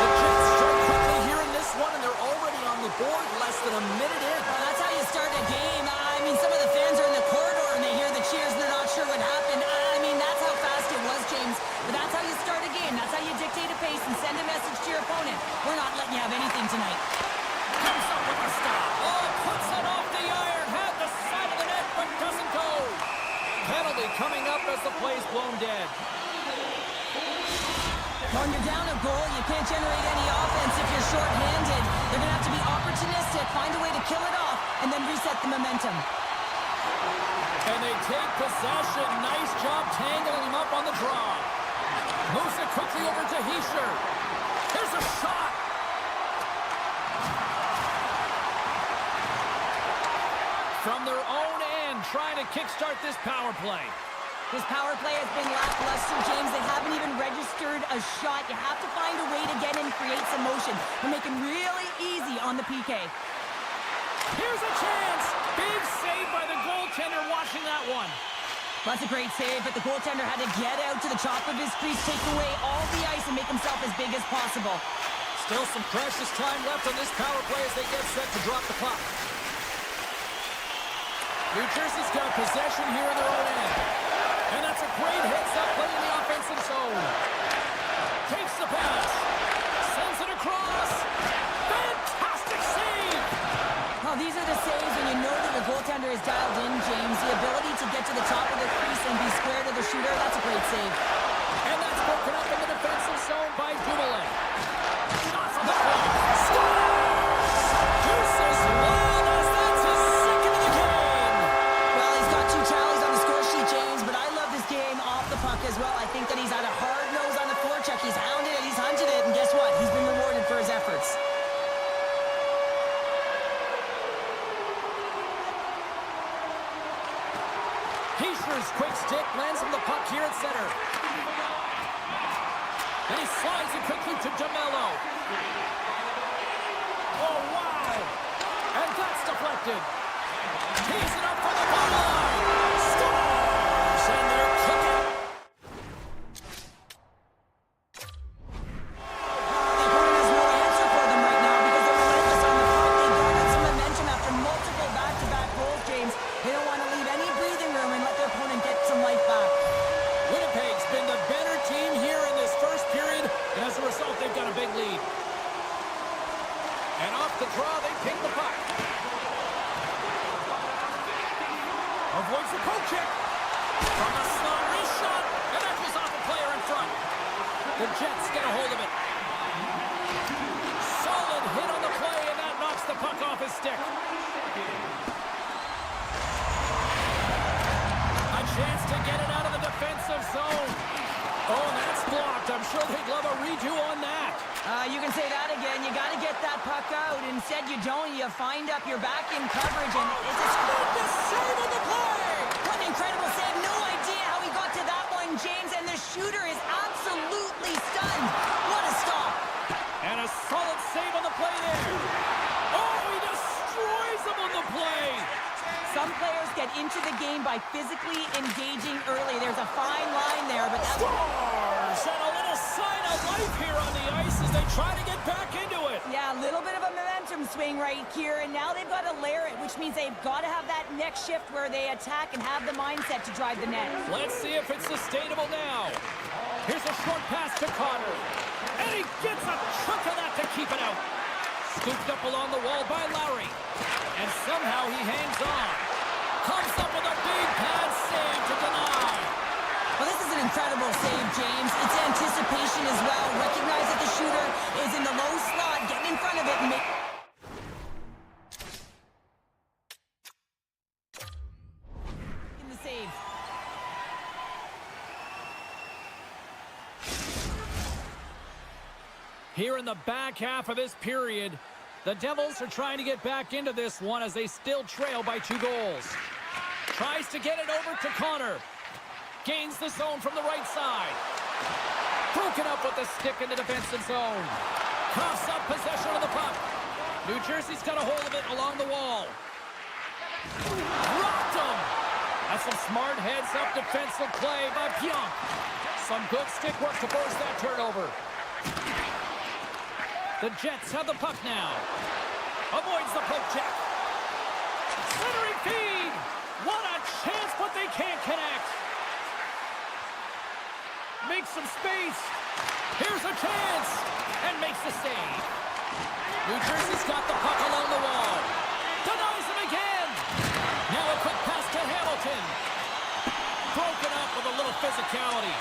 The Jets start quickly here in this one, and they're already on the board less than a minute in. Well, that's how you start a game. I mean, some of the fans are in the corridor, and they hear the cheers, and they're not sure what happened. I mean, that's how fast it was, James. But that's how you start a game. That's how you dictate a pace and send a message to your opponent. We're not letting you have anything tonight. Comes up with a stop. Oh, puts it off the iron. Had the side of the net, but doesn't go. Penalty coming up as the play's blown dead. When you're down a goal, you can't generate any offense if you're short-handed. They're going to have to be opportunistic, find a way to kill it off, and then reset the momentum. And they take possession. Nice job tangling him up on the draw. Moves it quickly over to Heischer. Here's a shot. From their own end, trying to kickstart this power play. This power play has been lackluster, James. They haven't even registered a shot. You have to find a way to get in, create some motion. They're making really easy on the PK. Here's a chance. Big save by the goaltender watching that one. That's a great save, but the goaltender had to get out to the top of his crease, take away all the ice, and make himself as big as possible. Still some precious time left on this power play as they get set to drop the puck. New Jersey's got possession here in their own end. And that's a great heads-up play in the offensive zone. Takes the pass. Sends it across. Fantastic save! Well, these are the saves when you know that your goaltender is dialed in, James. The ability to get to the top of the crease and be square to the shooter, that's a great save. And that's broken up in the defensive zone by Dumoulin. Shots on the play. Scores! Deuces wild as that's his second of the game. Well, he's got 2 tallies on the score sheet, James, but I love this game off the puck as well. I think that he's had a hard nose on the forecheck. He's hounded it, he's hunted it, and guess what? He's been rewarded for his efforts. Heischer's quick stick lands him the puck here at center. And he slides it quickly to DeMello. Oh, wow! And that's deflected. Tees it up for the goal line. Scores! And they're kicking. The opponent has no answer for them right now because they're relentless on the puck. They garnered some momentum after multiple back-to-back goals, James. They don't want to leave any breathing room and let their opponent get some life back. Winnipeg's been the better team here in this first period, and as a result, they've got a big lead. And off the draw, they pick the puck. Avoids the poke check. From the slot, wrist shot, and that was off a player in front. The Jets get a hold of it. Solid hit on the play, and that knocks the puck off his stick. A chance to get it out of the defensive zone. Oh, that's blocked. I'm sure they'd love a redo on that. You can say that again. You got to get that puck out. Instead, you don't. You find up your back in coverage, and it's a The save on the play. what an incredible save. No idea how he got to that one, James, and the shooter is absolutely stunned. What a stop. And a solid save on the play there. Oh, he destroys him on the play. Some players get into the game by physically engaging early. There's a fine line there, but that's... Scores! And a little sign of life here on the ice as they try to get back into it. Yeah, a little bit of a momentum swing right here, and now they've got to layer it, which means they've got to have that next shift where they attack and have the mindset to drive the net. Let's see if it's sustainable now. Here's a short pass to Carter. And he gets a chunk of that to keep it out. Scooped up along the wall by Lowry. And somehow he hangs on. Comes up with a big pad save to deny. Well, this is an incredible save, James. It's anticipation as well. Recognize that the shooter is in the low slot, getting in front of it and make... in the save. Here in the back half of this period, the Devils are trying to get back into this one as they still trail by 2 goals. Tries to get it over to Connor. Gains the zone from the right side. Broken up with the stick in the defensive zone. Coughs up possession of the puck. New Jersey's got a hold of it along the wall. Rocked him. That's some smart heads-up defensive play by Pionk. Some good stick work to force that turnover. The Jets have the puck now. Avoids the poke check. Centering feed. What a chance, but they can't connect. Makes some space. Here's a chance. And makes the save. New Jersey's got the puck along the wall. Denies him again. Now a quick pass to Hamilton. Broken up with a little physicality.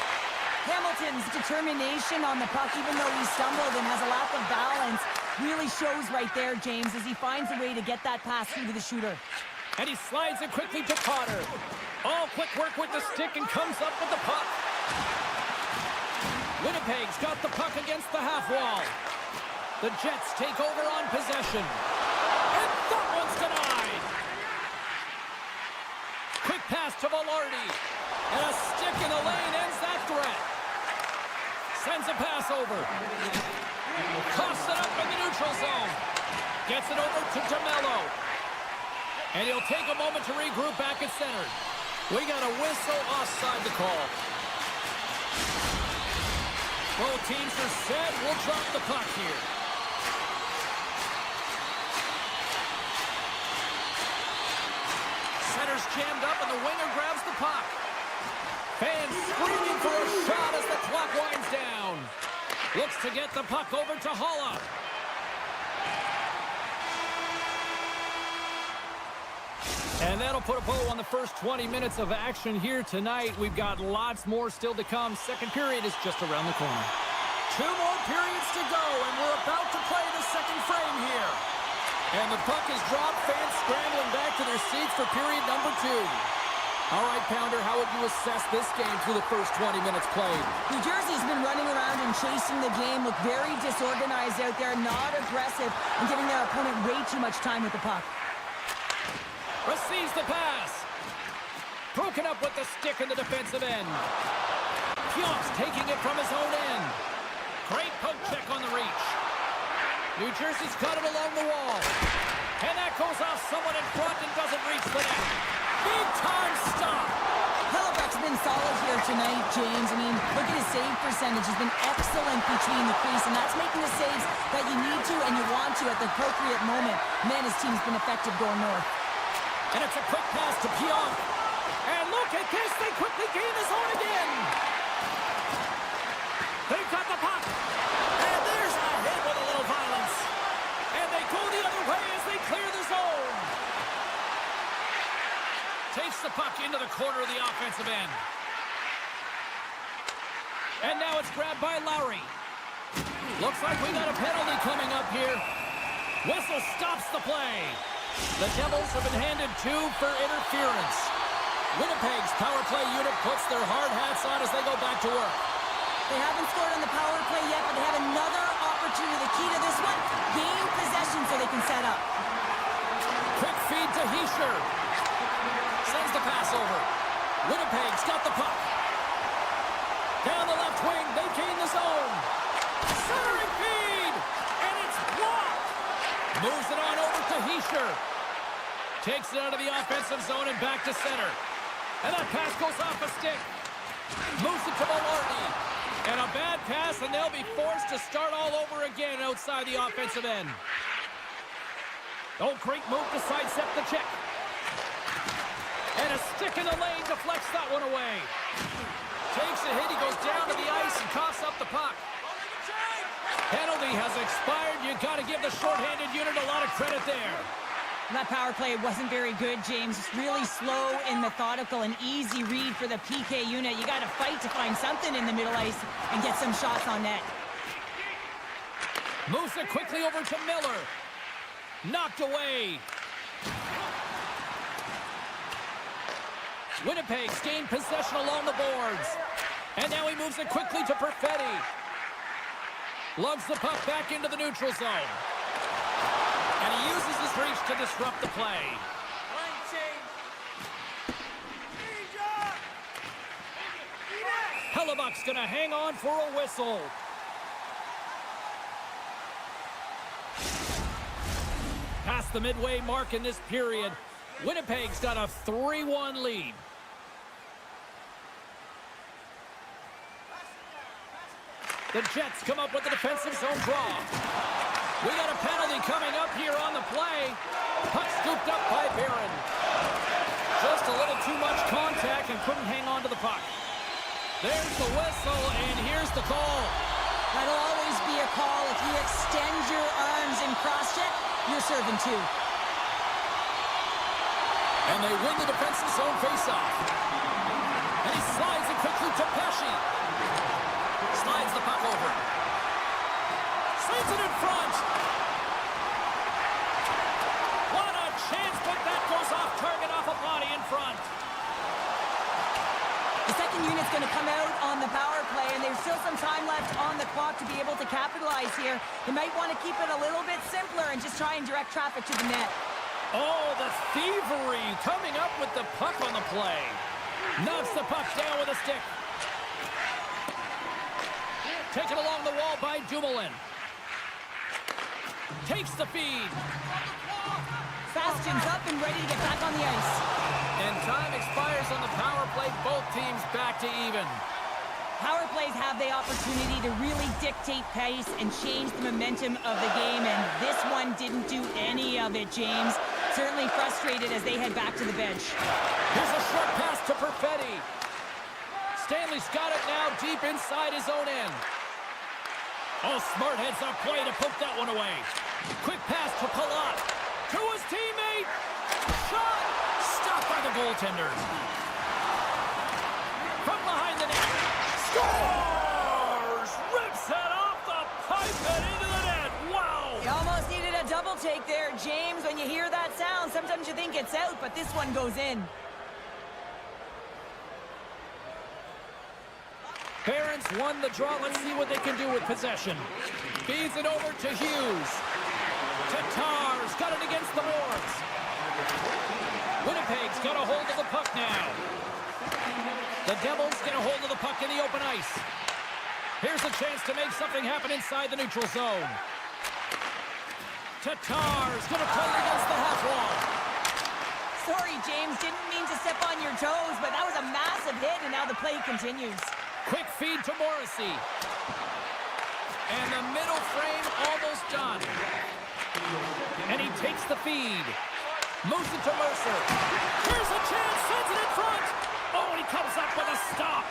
Hamilton's determination on the puck, even though he stumbled and has a lack of balance, really shows right there, James, as he finds a way to get that pass through to the shooter. And he slides it quickly to Potter. All quick work with the stick and comes up with the puck. Winnipeg's got the puck against the half wall. The Jets take over on possession. And that one's denied. Quick pass to Velarde. And a stick in the lane ends that threat. Sends a pass over. Toss it up in the neutral zone. Gets it over to DeMello. And he'll take a moment to regroup back at center. We got a whistle offside the call. Both teams are set. We'll drop the puck here. Center's jammed up and the winger grabs the puck. Fans screaming for a shot as the clock winds down. Looks to get the puck over to Holla. And that'll put a bow on the first 20 minutes of action here tonight. We've got lots more still to come. Second period is just around the corner. 2 more periods to go, and we're about to play the second frame here. And the puck is dropped. Fans scrambling back to their seats for period number 2. All right, Pounder, how would you assess this game through the first 20 minutes played? New Jersey's been running around and chasing the game, look very disorganized out there, not aggressive, and giving their opponent way too much time with the puck. Receives the pass. Broken up with the stick in the defensive end. Pionk's taking it from his own end. Great poke check on the reach. New Jersey's got it along the wall. And that goes off someone in front and doesn't reach the net. Big time stop. Halifax's been solid here tonight, James. I mean, look at his save percentage. He's been excellent between the crease, and that's making the saves that you need to and you want to at the appropriate moment. Man, his team's been effective going north. And it's a quick pass to Pionk. And look at this. They quickly gain the zone again. They've got the puck. And there's a hit with a little violence. And they go the other way as they clear the zone. Takes the puck into the corner of the offensive end. And now it's grabbed by Lowry. Looks like we got a penalty coming up here. Whistle stops the play. The Devils have been handed 2 for interference. Winnipeg's power play unit puts their hard hats on as they go back to work. They haven't scored on the power play yet, but they have another opportunity. The key to this one, gain possession so they can set up. Quick feed to Hischier. Sends the pass over. Winnipeg's got the puck. Down the left wing, they gain the zone. Centering feed, and it's blocked. Moves it on over to Hischier. Takes it out of the offensive zone and back to center. And that pass goes off a stick. Moves it to Velarde. And a bad pass, and they'll be forced to start all over again outside the offensive end. Oh, great move to sidestep the check. And a stick in the lane deflects that one away. Takes a hit, he goes down to the ice and coughs up the puck. Penalty has expired. You got to give the shorthanded unit a lot of credit there. That power play wasn't very good, James. It's really slow and methodical, an easy read for the PK unit. You got to fight to find something in the middle ice and get some shots on net. Moves it quickly over to Miller. Knocked away. Winnipeg's gained possession along the boards. And now he moves it quickly to Perfetti. Lugs the puck back into the neutral zone. And he uses his reach to disrupt the play. Buck's going to hang on for a whistle. Past the midway mark in this period, Winnipeg's got a 3-1 lead. The Jets come up with the defensive zone draw. We got a penalty coming up here on the play. Puck scooped up by Barron. Just a little too much contact and couldn't hang on to the puck. There's the whistle, and here's the call. That'll always be a call. If you extend your arms in cross-check, you're serving two. And they win the defensive zone face-off. And he slides it quickly to Pesci. Slides the puck over. Slides it in front. What a chance, but that goes off target off a body in front. The second unit's going to come out on the power play, and there's still some time left on the clock to be able to capitalize here. They might want to keep it a little bit simpler and just try and direct traffic to the net. Oh, the thievery coming up with the puck on the play. Knocks the puck down with a stick. Taken along the wall by Dumoulin. Takes the feed. Bastion's up and ready to get back on the ice. And time expires on the power play. Both teams back to even. Power plays have the opportunity to really dictate pace and change the momentum of the game, and this one didn't do any of it, James. Certainly frustrated as they head back to the bench. Here's a short pass to Perfetti. Stanley's got it now deep inside his own end. Oh, smart heads up play to poke that one away. Quick pass to Palat. To his teammate. Shot. Stopped by the goaltender. From behind the net. Scores! Rips it off the pipe and into the net. Wow! You almost needed a double take there, James. When you hear that sound, sometimes you think it's out, but this one goes in. Barron's won the draw. Let's see what they can do with possession. Feeds it over to Hughes. Tatar's got it against the boards. Winnipeg's got a hold of the puck now. The Devils get a hold of the puck in the open ice. Here's a chance to make something happen inside the neutral zone. Tatar's going to play it against the half wall. Sorry, James. Didn't mean to step on your toes, but that was a massive hit, and now the play continues. Quick feed to Morrissey. And the middle frame almost done. And he takes the feed. Moves it to Mercer. Here's a chance. Sends it in front. Oh, and he comes up with a stop.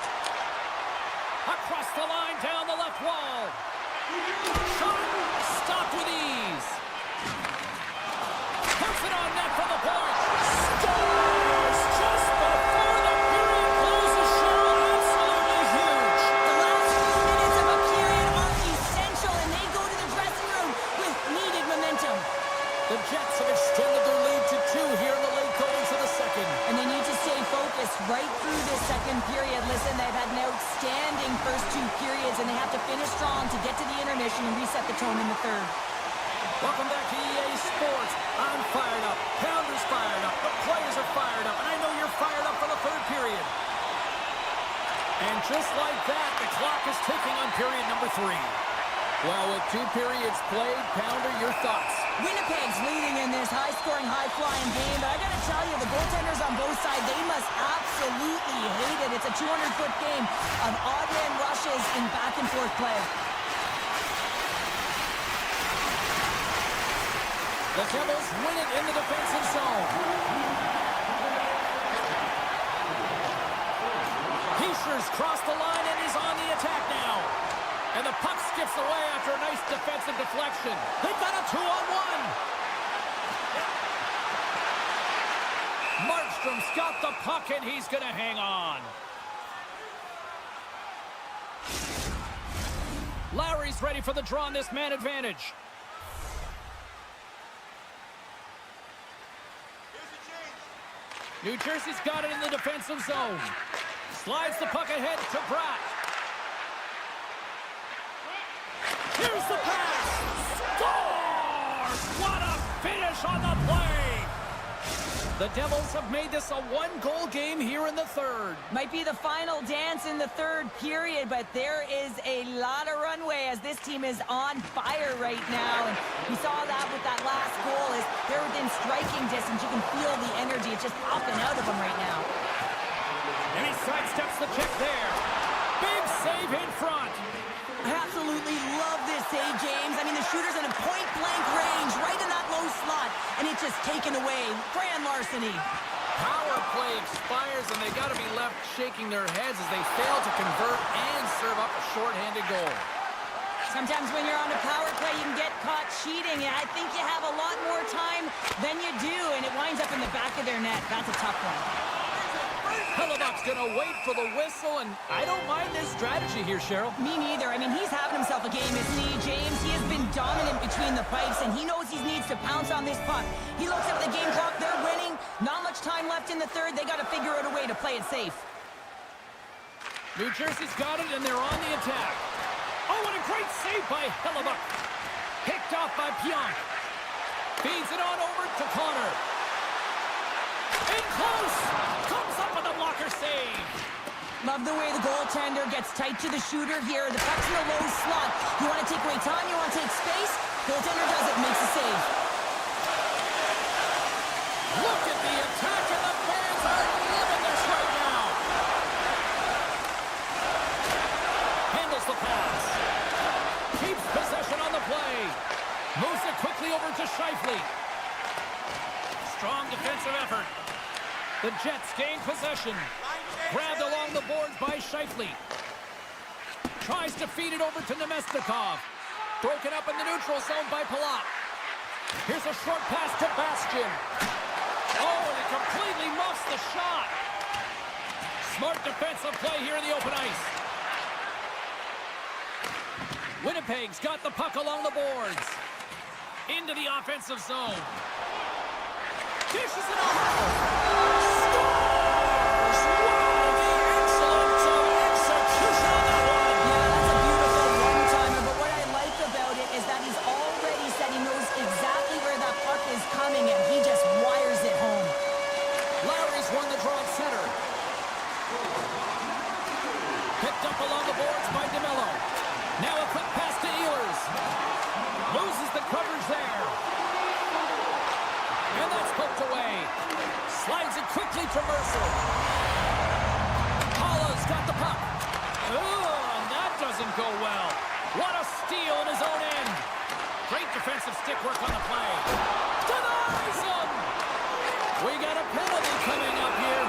Across the line, down the left wall. Shot. Stopped with ease. Puts it on net for the point. Scores just before the period closes. Cheryl, absolutely huge. The last few minutes of a period are essential, and they go to the dressing room with needed momentum. The Jets have extended their lead to 2 here in the late goings of the second. And they need to stay focused right through this second period. Listen, they've had an outstanding first 2 periods, and they have to finish strong to get to the intermission and reset the tone in the third. Welcome back to EA Sports. I'm fired up. Pounder's fired up. The players are fired up. And I know you're fired up for the third period. And just like that, the clock is ticking on period number 3. Well, with 2 periods played, Pounder, your thoughts? Winnipeg's leading in this high-scoring, high-flying game, but I got to tell you, the goaltenders on both sides, they must absolutely hate it. It's a 200-foot game of odd man rushes and back-and-forth play. The Devils win it in the defensive zone. Heischer's crossed the line and is on the attack now. And the puck skips away after a nice defensive deflection. They've got a 2-on-1. Markstrom's got the puck, and he's going to hang on. Lowry's ready for the draw on this man advantage. New Jersey's got it in the defensive zone. Slides the puck ahead to Bratt. Here's the pass. Scores! What a finish on the play! The Devils have made this a one-goal game here in the third. Might be the final dance in the third period, but there is a lot of runway as this team is on fire right now. And we saw that with that last goal as they're within striking distance. You can feel the energy. It's just popping out of them right now. And he sidesteps the check there. Big save in front. I absolutely love this save, James. I mean, the shooter's in a point-blank range, right in that low slot, and it's just taken away. Grand larceny. Power play expires, and they got to be left shaking their heads as they fail to convert and serve up a shorthanded goal. Sometimes when you're on a power play, you can get caught cheating. I think you have a lot more time than you do, and it winds up in the back of their net. That's a tough one. Hellebuck's going to wait for the whistle, and I don't mind this strategy here, Cheryl. Me neither. I mean, he's having himself a game, isn't he, James? He has been dominant between the pipes, and he knows he needs to pounce on this puck. He looks at the game clock. They're winning. Not much time left in the third. They got to figure out a way to play it safe. New Jersey's got it, and they're on the attack. Oh, what a great save by Hellebuck. Picked off by Pionk. Feeds it on over to Connor. In close! Comes up with a blocker save. Love the way the goaltender gets tight to the shooter here. The puck's in the low slot. You want to take away time, you want to take space. Goaltender does it, makes a save. Look at the attack, and the fans are loving this right now. Handles the pass. Keeps possession on the play. Moves it quickly over to Scheifele. Strong defensive effort. The Jets gain possession. Grabbed along the boards by Scheifele. Tries to feed it over to Nemestikov. Broken up in the neutral zone by Palat. Here's a short pass to Bastian. Oh, and it completely muffs the shot. Smart defensive play here in the open ice. Winnipeg's got the puck along the boards. Into the offensive zone. Dishes it over. Scores! Wow, the excellence of execution on that one. Yeah, that's a beautiful one-timer, but what I like about it is that he's already said he knows exactly where that puck is coming, and he just wires it home. Lowry's won the draw at center. Picked up along the boards by DeMello. Now a quick pass to Ehlers. Loses the coverage there. And that's poked away. Slides it quickly to Mercer. Paula's got the puck. Oh, and that doesn't go well. What a steal in his own end. Great defensive stick work on the play. Denies him. We got a penalty coming up here.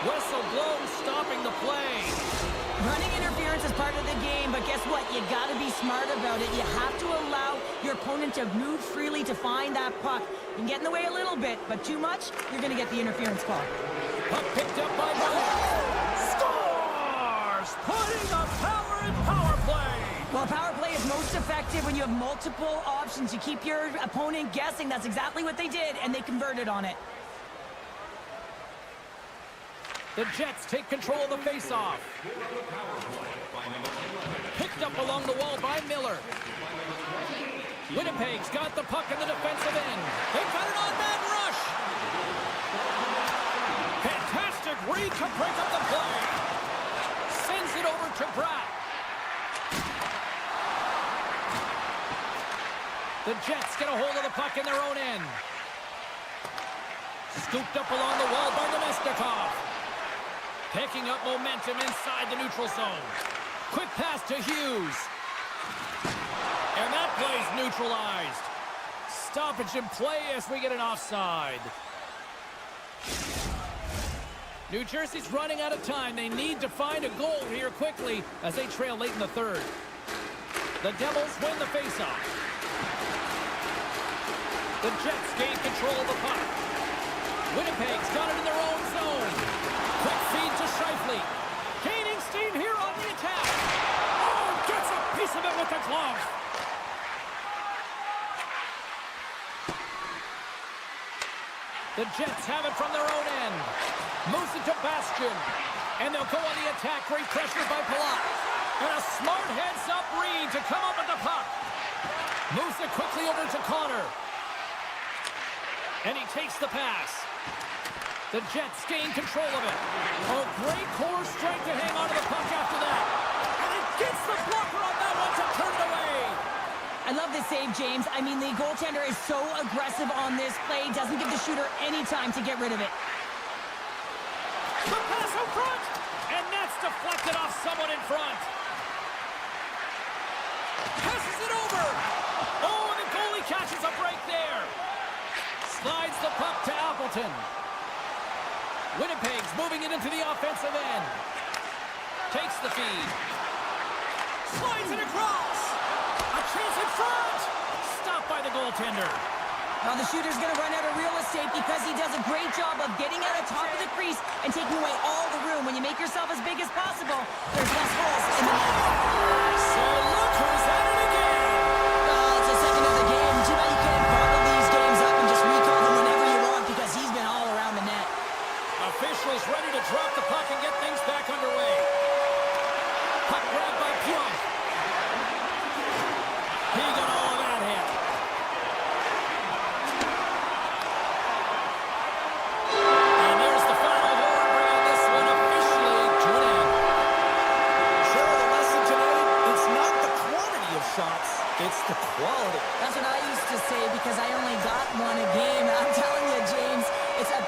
Whistle blown, stopping the play. Running interference is part of the game, but guess what? You got to be smart about it. You have to allow your opponent to move freely to find that puck. You can get in the way a little bit, but too much, you're going to get the interference call. Puck picked up by Miller. Scores! Putting a power in power play. Well, power play is most effective when you have multiple options. You keep your opponent guessing. That's exactly what they did, and they converted on it. The Jets take control of the faceoff. Picked up along the wall by Miller. Winnipeg's got the puck in the defensive end. They've got an on-man rush. Fantastic read to break up the play. Sends it over to Bratt. The Jets get a hold of the puck in their own end. Scooped up along the wall by Nemestikov. Picking up momentum inside the neutral zone. Quick pass to Hughes. And that play's neutralized. Stoppage in play as we get an offside. New Jersey's running out of time. They need to find a goal here quickly as they trail late in the third. The Devils win the faceoff. The Jets gain control of the puck. Winnipeg's got it in their own zone. Quick feed to Scheifele. Gaining steam here on the attack. Oh, gets a piece of it with the glove. The Jets have it from their own end. Moves it to Bastian. And they'll go on the attack. Great pressure by Palat. And a smart heads-up read to come up with the puck. Moves it quickly over to Connor. And he takes the pass. The Jets gain control of it. Oh, great core strength to hang on to the puck after that. And it gets the blocker on that one to turn it away. I love this save, James. I mean, the goaltender is so aggressive on this play. Doesn't give the shooter any time to get rid of it. The pass out front. And that's deflected off someone in front. Passes it over. Oh, and the goalie catches a break there. Slides the puck to Appleton. Winnipeg's moving it into the offensive end. Takes the feed. Slides it across. A chance in front. Stopped by the goaltender. Now the shooter's going to run out of real estate because he does a great job of getting out of top of the crease and taking away all the room. When you make yourself as big as possible, there's less holes in the net. So look who's at it again. It's the second of the game. Too bad you can't bottle these games up and just recall them whenever you want because he's been all around the net. Officials ready to drop the puck and get things back underway. Puck grabbed by Pionk. He got all of that hit. And there's the final horn, bringing this one officially to an end. Sure, the lesson today, it's not the quantity of shots, it's the quality. That's what I used to say because I only got one a game. I'm telling you, James, it's a...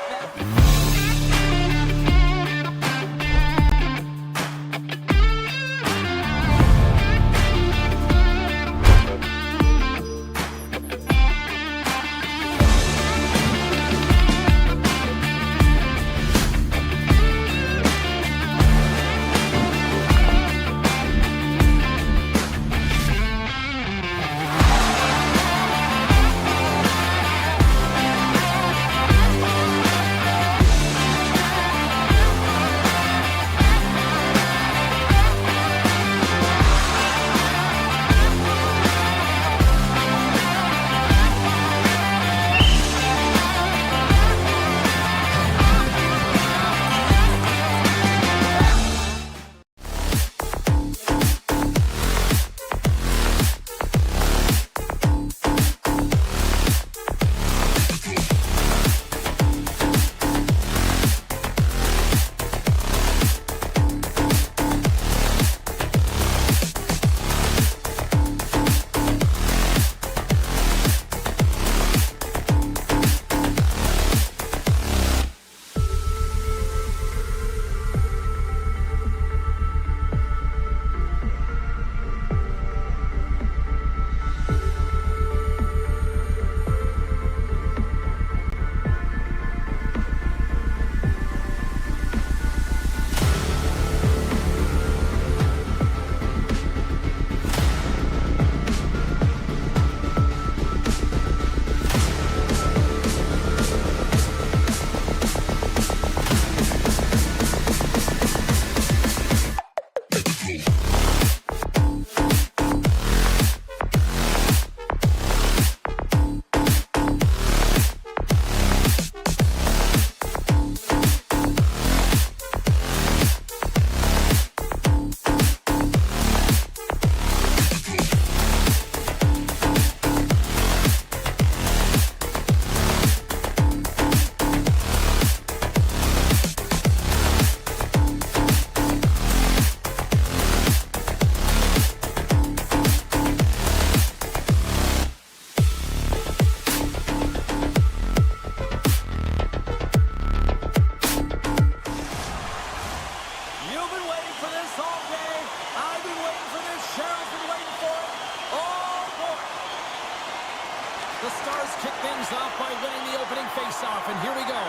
The Stars kick things off by winning the opening faceoff, and here we go.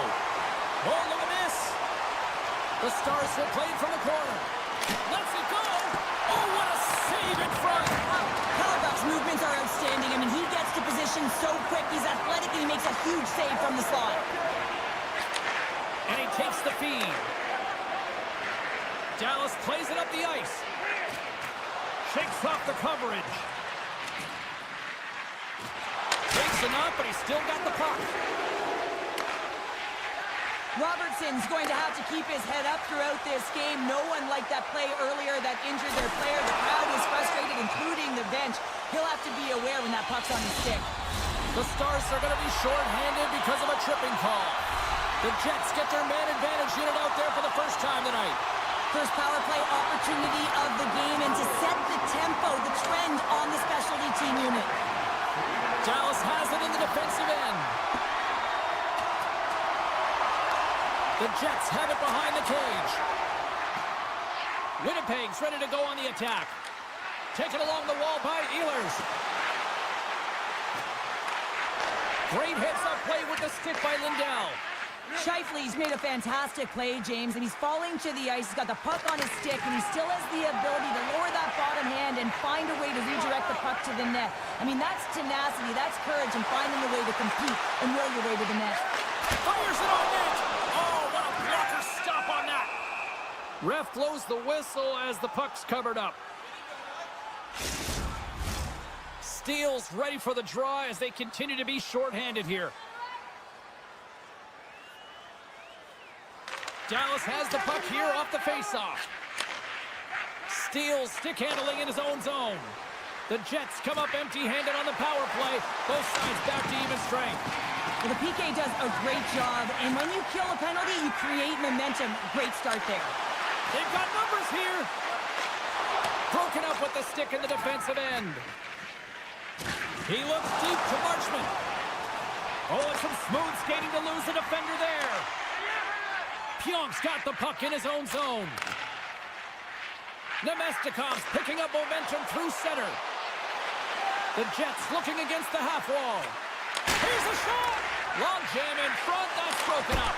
Oh, look at this. The Stars will play it from the corner. Let's it go. Oh, what a save in front. Hellebuck's movements are outstanding. I mean, he gets to position so quick. He's athletic, and he makes a huge save from the slot. And he takes the feed. Dallas plays it up the ice. Shakes off the coverage. Takes enough, but he's still got the puck. Robertson's going to have to keep his head up throughout this game. No one liked that play earlier that injured their player. The crowd is frustrated, including the bench. He'll have to be aware when that puck's on his stick. The Stars are going to be short-handed because of a tripping call. The Jets get their man advantage unit out there for the first time tonight. First power play opportunity of the game, and to set the tempo, the trend on the specialty team unit. Dallas has it in the defensive end. The Jets have it behind the cage. Winnipeg's ready to go on the attack. Taken along the wall by Ehlers. Great heads-up play with the stick by Lindell. Scheifele's made a fantastic play, James, and he's falling to the ice. He's got the puck on his stick, and he still has the ability to lower that bottom hand and find a way to redirect the puck to the net. I mean, that's tenacity, that's courage, and finding a way to compete and will your way to the net. Fires it on net! Oh, what a blocker stop on that! Ref blows the whistle as the puck's covered up. Steele's ready for the draw as they continue to be shorthanded here. Dallas has the puck here off the faceoff. Steele stick handling in his own zone. The Jets come up empty-handed on the power play. Both sides back to even strength. Well, the PK does a great job, and when you kill a penalty, you create momentum. Great start there. They've got numbers here. Broken up with the stick in the defensive end. He looks deep to Marchment. Oh, and some smooth skating to lose the defender there. Pionk's got the puck in his own zone. Nemestikov's picking up momentum through center. The Jets looking against the half wall. Here's a shot! Long jam in front, that's broken up.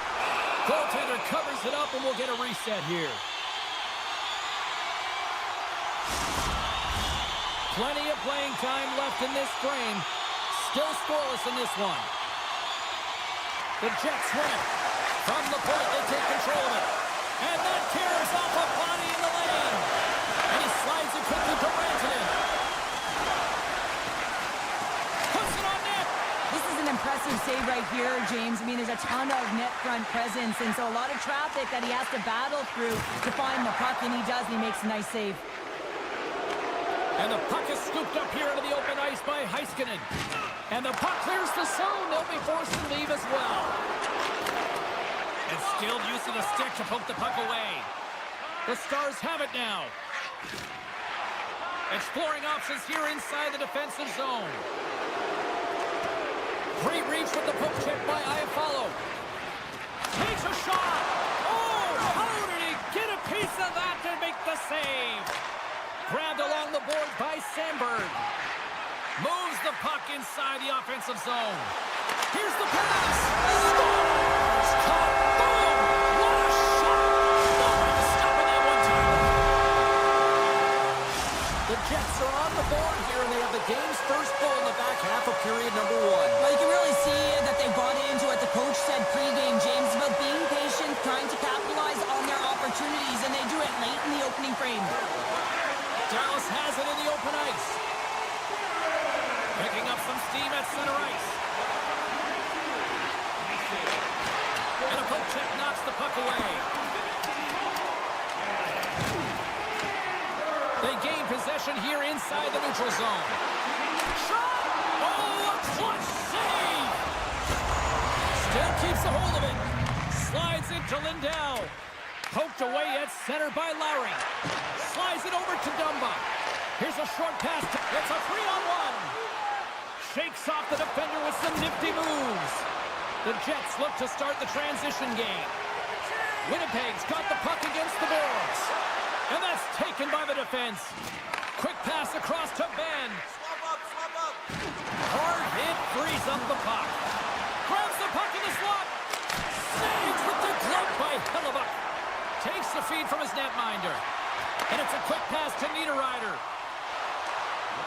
Goaltender covers it up and we'll get a reset here. Plenty of playing time left in this frame. Still scoreless in this one. The Jets win it. From the point, they take control of it. And that tears off a body in the lane. And he slides it quickly to Rantanen. Puts it on net. This is an impressive save right here, James. I mean, there's a ton of net front presence, and so a lot of traffic that he has to battle through to find the puck, and he does, and he makes a nice save. And the puck is scooped up here into the open ice by Heiskanen. And the puck clears the zone. They'll be forced to leave as well. And skilled use of the stick to poke the puck away. The Stars have it now. Exploring options here inside the defensive zone. Great reach with the poke check by Iafallo. Takes a shot. Oh, how did he get a piece of that to make the save? Grabbed along the board by Sandberg. Moves the puck inside the offensive zone. Here's the pass. Scores! Caught. Boom! What a shot! Nobody stopping that one time. The Jets are on the board here, and they have the game's first goal in the back half of period number 1. Well, you can really see that they bought into what the coach said pregame, James, about being patient, trying to capitalize on their opportunities, and they do it late in the opening frame. Dallas has it in the open ice. Picking up some steam at center ice. And a poke check knocks the puck away. They gain possession here inside the neutral zone. Shot! Oh, a clutch save! Still keeps a hold of it. Slides into Lindell. Poked away at center by Lowry. Slides it over to Dumba. Here's a short pass. It's a 3-on-1. Shakes off the defender with some nifty moves. The Jets look to start the transition game. Winnipeg's got the puck against the boards. And that's taken by the defense. Quick pass across to Ben. Swap up. Hard hit frees up the puck. Grabs the puck in the slot. Saves with the glove by Hellebuck. Takes the feed from his netminder. And it's a quick pass to Niederreiter.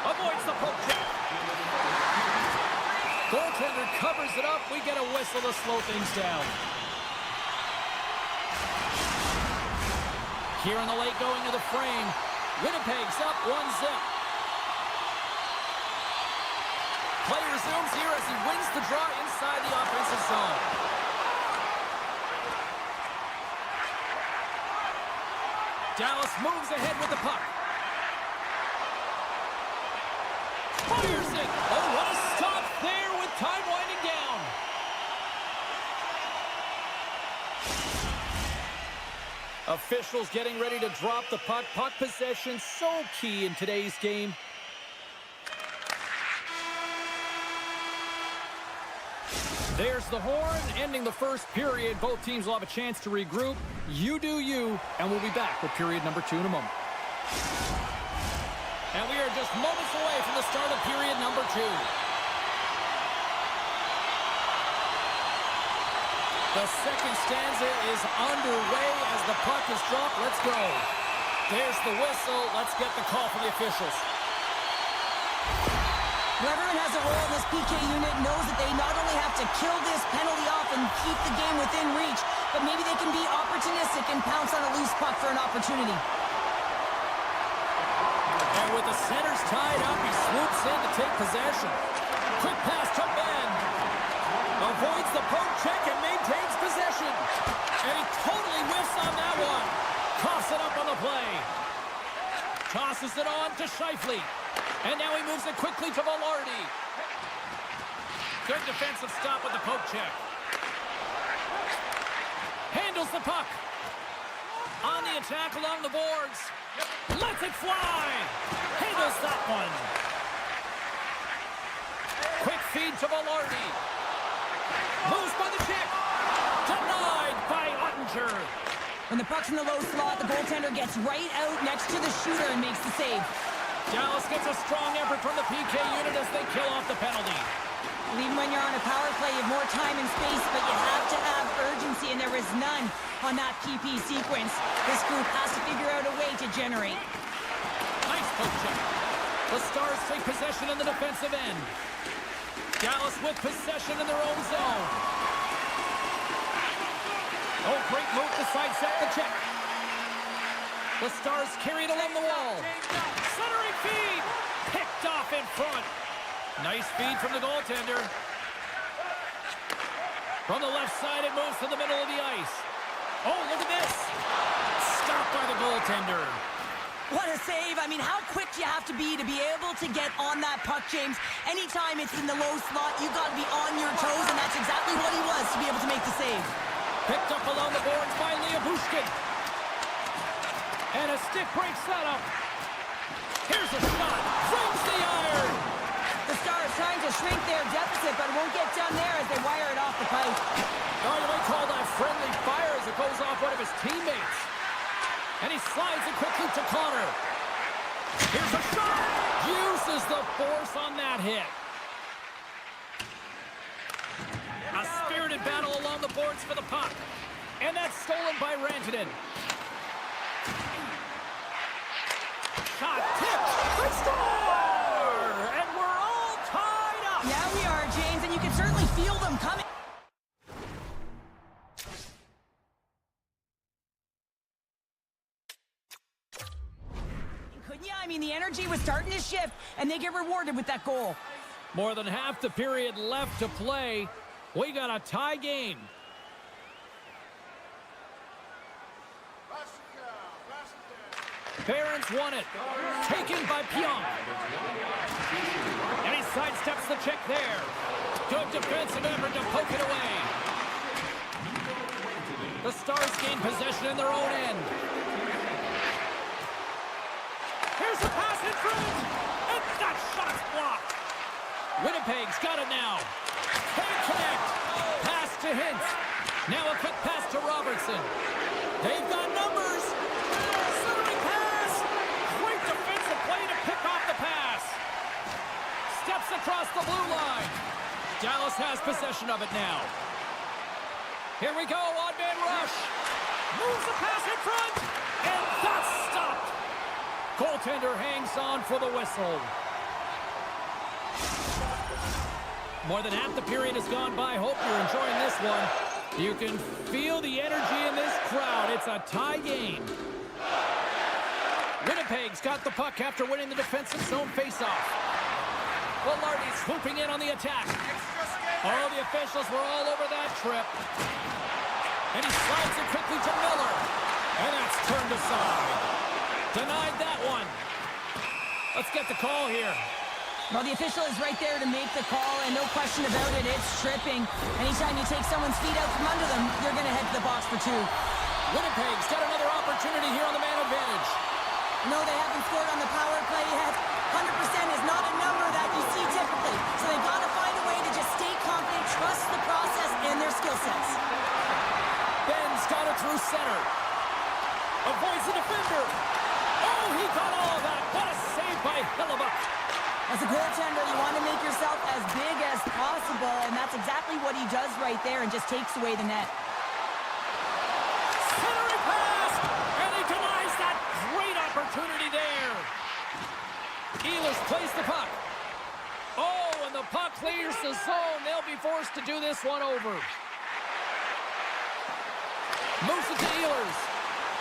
Avoids the poke check. Goaltender covers it up. We get a whistle to slow things down. Here in the late going of the frame, Winnipeg's up 1-0. Play resumes here as he wins the draw inside the offensive zone. Dallas moves ahead with the puck. Fires it! Oh, what a stop there with time winding down. Officials getting ready to drop the puck. Puck possession so key in today's game. There's the horn, ending the first period. Both teams will have a chance to regroup. You do you, and we'll be back with period number 2 in a moment. And we are just moments away from the start of period number 2. The second stanza is underway as the puck is dropped. Let's go. There's the whistle. Let's get the call from the officials. Whoever has a role in this PK unit knows that they not only have to kill this penalty off and keep the game within reach, but maybe they can be opportunistic and pounce on a loose puck for an opportunity. And with the centers tied up, he swoops in to take possession. Quick pass to Ben. Avoids the poke check and maintains possession. And he totally whiffs on that one. Coughs it up on the play. Tosses it on to Scheifele. And now he moves it quickly to Velarde. Good defensive stop with the poke check. Handles the puck. On the attack along the boards. Lets it fly. Handles that one. Quick feed to Velarde. Moves by the check. Denied by Ottinger. When the puck's in the low slot, the goaltender gets right out next to the shooter and makes the save. Dallas gets a strong effort from the PK unit as they kill off the penalty. Even when you're on a power play, you have more time and space, but you have to have urgency, and there is none on that PP sequence. This group has to figure out a way to generate. Nice poke check. The Stars take possession in the defensive end. Dallas with possession in their own zone. Oh, great move to sidestep the check. The Stars carry it along the wall. Centering feed. Picked off in front. Nice feed from the goaltender. From the left side, it moves to the middle of the ice. Oh, look at this. Stopped by the goaltender. What a save. I mean, how quick you have to be able to get on that puck, James. Anytime it's in the low slot, you've got to be on your toes, and that's exactly what he was to be able to make the save. Picked up along the boards by Bushkin. And a stick break setup. Here's a shot. Frames the iron. The Stars trying to shrink their deficit, but it won't get done there as they wire it off the pipe. Oh, you might call that friendly fire as it goes off one of his teammates. And he slides it quickly to Connor. Here's a shot. Uses the force on that hit. A spirited battle along the boards for the puck. And that's stolen by Rantanen. Shot tipped. They score! And we're all tied up. Yeah, we are, James, and you can certainly feel them coming. Couldn't you? I mean, the energy was starting to shift, and they get rewarded with that goal. More than half the period left to play. We got a tie game. Barons won it. Taken by Pionk. And he sidesteps the check there. Good defensive effort to poke it away. The Stars gain possession in their own end. Here's a pass in front. And that shot's blocked. Winnipeg's got it now. Can't connect. Pass to Hintz. Now a quick pass to Robertson. They've got numbers. Centering pass. Great defensive play to pick off the pass. Steps across the blue line. Dallas has possession of it now. Here we go, odd-man rush. Moves the pass in front. And that's stopped. Goaltender hangs on for the whistle. More than half the period has gone by. Hope you're enjoying this one. You can feel the energy in this crowd. It's a tie game. Winnipeg's got the puck after winning the defensive zone faceoff. Velarde swooping in on the attack. Oh, the officials were all over that trip. And he slides it quickly to Miller. And that's turned aside. Denied that one. Let's get the call here. Well, the official is right there to make the call, and no question about it, it's tripping. Anytime you take someone's feet out from under them, you're going to head to the box for two. Winnipeg's got another opportunity here on the man advantage. No, they haven't scored on the power play yet. 100% is not a number that you see typically. So they've got to find a way to just stay confident, trust the process and their skill sets. Ben's got it through center. Avoids the defender. Oh, he got all of that. What a save by Hellebuyck. As a goaltender, you want to make yourself as big as possible, and that's exactly what he does right there and just takes away the net. Centering pass, and he denies that great opportunity there. Ehlers plays the puck. Oh, and the puck clears the zone. They'll be forced to do this one over. Moves it to Ehlers.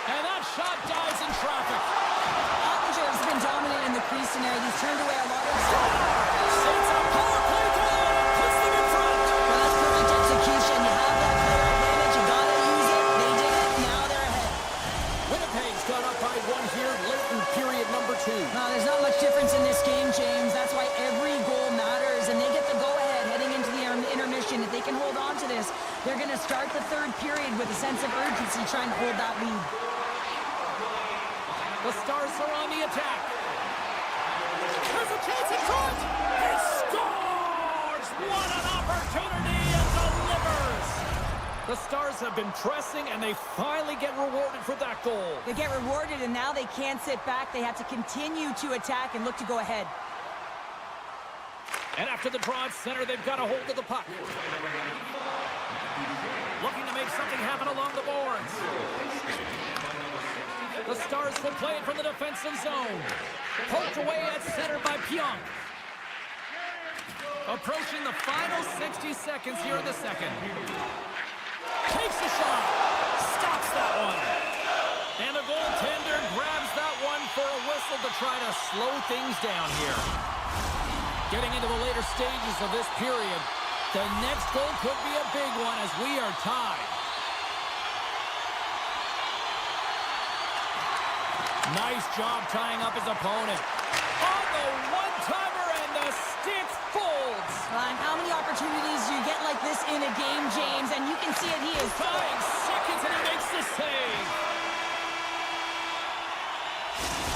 And that shot dives in traffic. Ottinger's been dominant in the crease tonight. He's turned away a lot of Sets a power play goal and puts them in front. Well, that's perfect execution. You have that player advantage. You gotta use it. They did it. Now they're ahead. Winnipeg's got up by one here late in period number 2. No, there's not much difference in this game, James. That's why every goal matters, and they get the go-ahead heading into the intermission. If they can hold on to this, they're going to start the third period with a sense of urgency trying to hold that lead. The Stars are on the attack. There's a chance in front. He scores! What an opportunity and delivers! The Stars have been pressing, and they finally get rewarded for that goal. They get rewarded, and now they can't sit back. They have to continue to attack and look to go ahead. And after the draw at center, they've got a hold of the puck. Looking to make something happen along the boards. The Stars will play it from the defensive zone. Poked away at center by Pionk. Approaching the final 60 seconds here in the second. Takes the shot. Stops that one. And the goaltender grabs that one for a whistle to try to slow things down here. Getting into the later stages of this period, the next goal could be a big one as we are tied. Nice job tying up his opponent. On the one-timer, and the stick folds. And how many opportunities do you get like this in a game, James? And you can see it. He is 5 seconds, and he makes the save.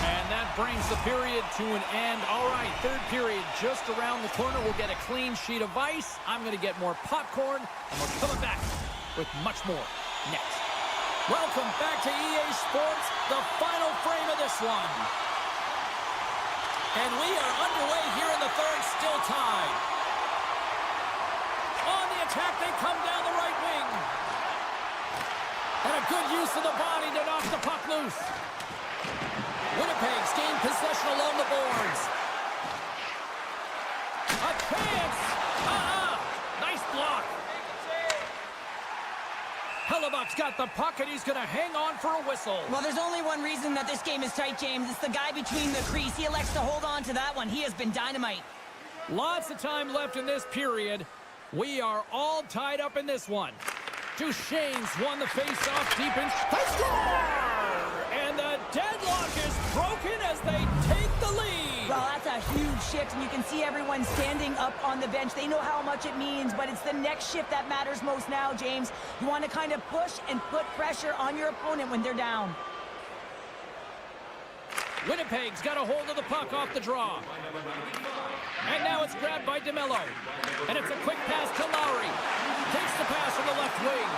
And that brings the period to an end. All right, third period just around the corner. We'll get a clean sheet of ice. I'm going to get more popcorn, and we're coming back with much more next. Welcome back to EA Sports, the final frame of this one. And we are underway here in the third, still tied. On the attack, they come down the right wing. And a good use of the body to knock the puck loose. Winnipeg's gained possession along the boards. A chance! Nice block. Hellebuyck's got the puck, and he's going to hang on for a whistle. Well, there's only one reason that this game is tight, James. It's the guy between the crease. He elects to hold on to that one. He has been dynamite. Lots of time left in this period. We are all tied up in this one. Duchesne's won the face-off deep in. They score! And the deadlock is broken as they take the lead. Well, that's a huge shift, and you can see everyone standing up on the bench. They know how much it means, but it's the next shift that matters most now, James. You want to kind of push and put pressure on your opponent when they're down. Winnipeg's got a hold of the puck off the draw. And now it's grabbed by DeMello. And it's a quick pass to Lowry. Takes the pass from the left wing.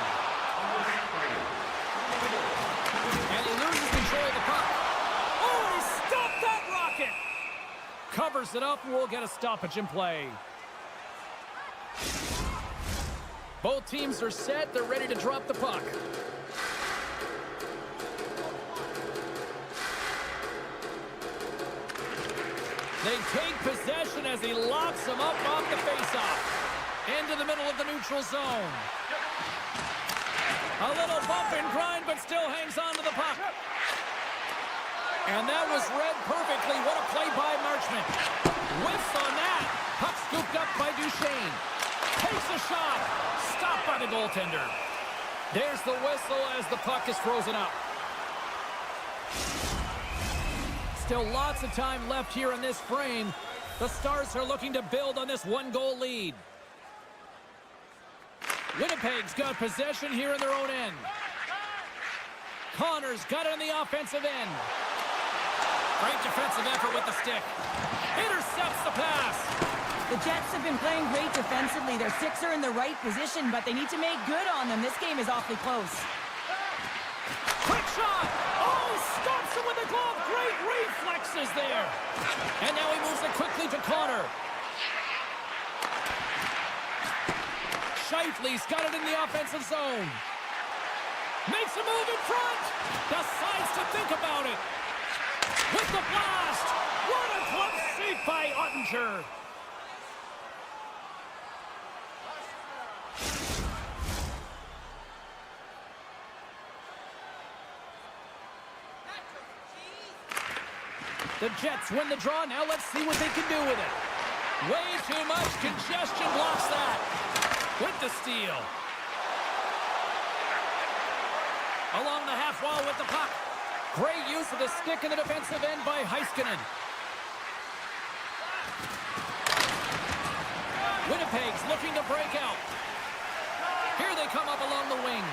And he loses control of the puck. Oh, he stopped that rocket! Covers it up, and we'll get a stoppage in play. Both teams are set. They're ready to drop the puck. They take possession as he locks him up off the faceoff. Into the middle of the neutral zone. A little bump and grind, but still hangs on to the puck. And that was read perfectly. What a play by Marchment. Whiffs on that. Puck scooped up by Duchesne. Takes a shot. Stopped by the goaltender. There's the whistle as the puck is frozen up. Still lots of time left here in this frame. The Stars are looking to build on this one-goal lead. Winnipeg's got possession here in their own end. Connor's got it on the offensive end. Great defensive effort with the stick. Intercepts the pass. The Jets have been playing great defensively. Their six are in the right position, but they need to make good on them. This game is awfully close. Quick shot. Oh, stops him with the glove. Great reflexes there. And now he moves it quickly to Connor. Shifley's got it in the offensive zone. Makes a move in front. Decides to think about it. With the blast. What a glove save by Ottinger. The Jets win the draw. Now let's see what they can do with it. Way too much congestion blocks that. With the steal. Along the half wall with the puck. Great use of the stick in the defensive end by Heiskanen. Winnipeg's looking to break out. Here they come up along the wing.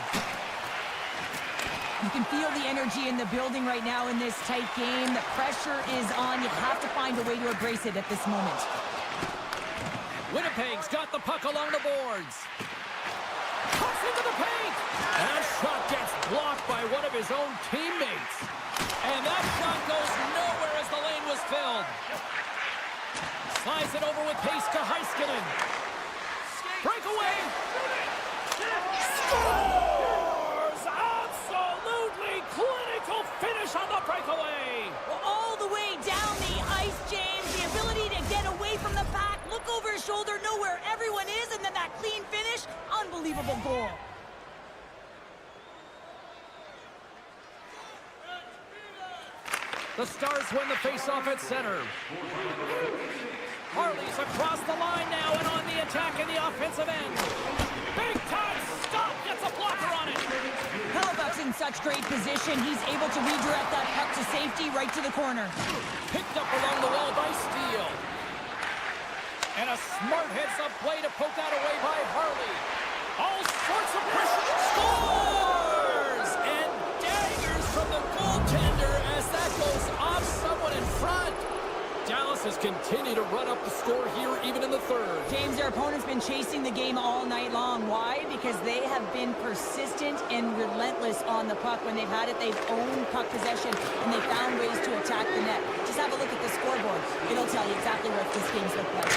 You can feel the energy in the building right now in this tight game. The pressure is on. You have to find a way to embrace it at this moment. Winnipeg's got the puck along the boards. Cuts into the paint. And that shot gets blocked by one of his own teammates. And that shot goes nowhere as the lane was filled. Slides it over with pace to Heiskanen. Breakaway. Scores! Absolutely clinical finish on the breakaway. Well, all the way down the ice, James. The ability to get away from the pack, look over his shoulder, know where everyone is, and then that clean finish. Unbelievable goal. The Stars win the faceoff at center. Harley's across the line now and on the attack in the offensive end. Big time stop, gets a blocker on it. Hellebuck's in such great position. He's able to redirect that puck to safety right to the corner. Picked up along the wall by Steele. And a smart heads-up play to poke that away by Harley. All sorts of pressure. Scores! And daggers from the goaltender as that goes off someone in front. Dallas has continued to run up the score here even in the third. James, their opponent's been chasing the game all night long. Why? Because they have been persistent and relentless on the puck. When they've had it, they've owned puck possession, and they've found ways to attack the net. Just have a look at the scoreboard. It'll tell you exactly what this game's looked like.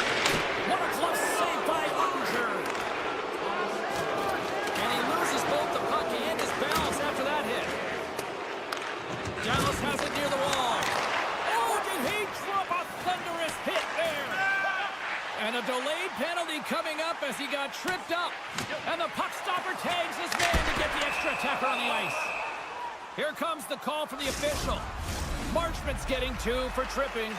What a close save by Ottinger. And he loses both the puck and his balance after that hit. Dallas has it near the wall. Oh, did he drop a thunderous hit there? And a delayed penalty coming up as he got tripped up. And the puck stopper tags his man to get the extra attacker on the ice. Here comes the call from the official. Marchment's getting 2 for tripping.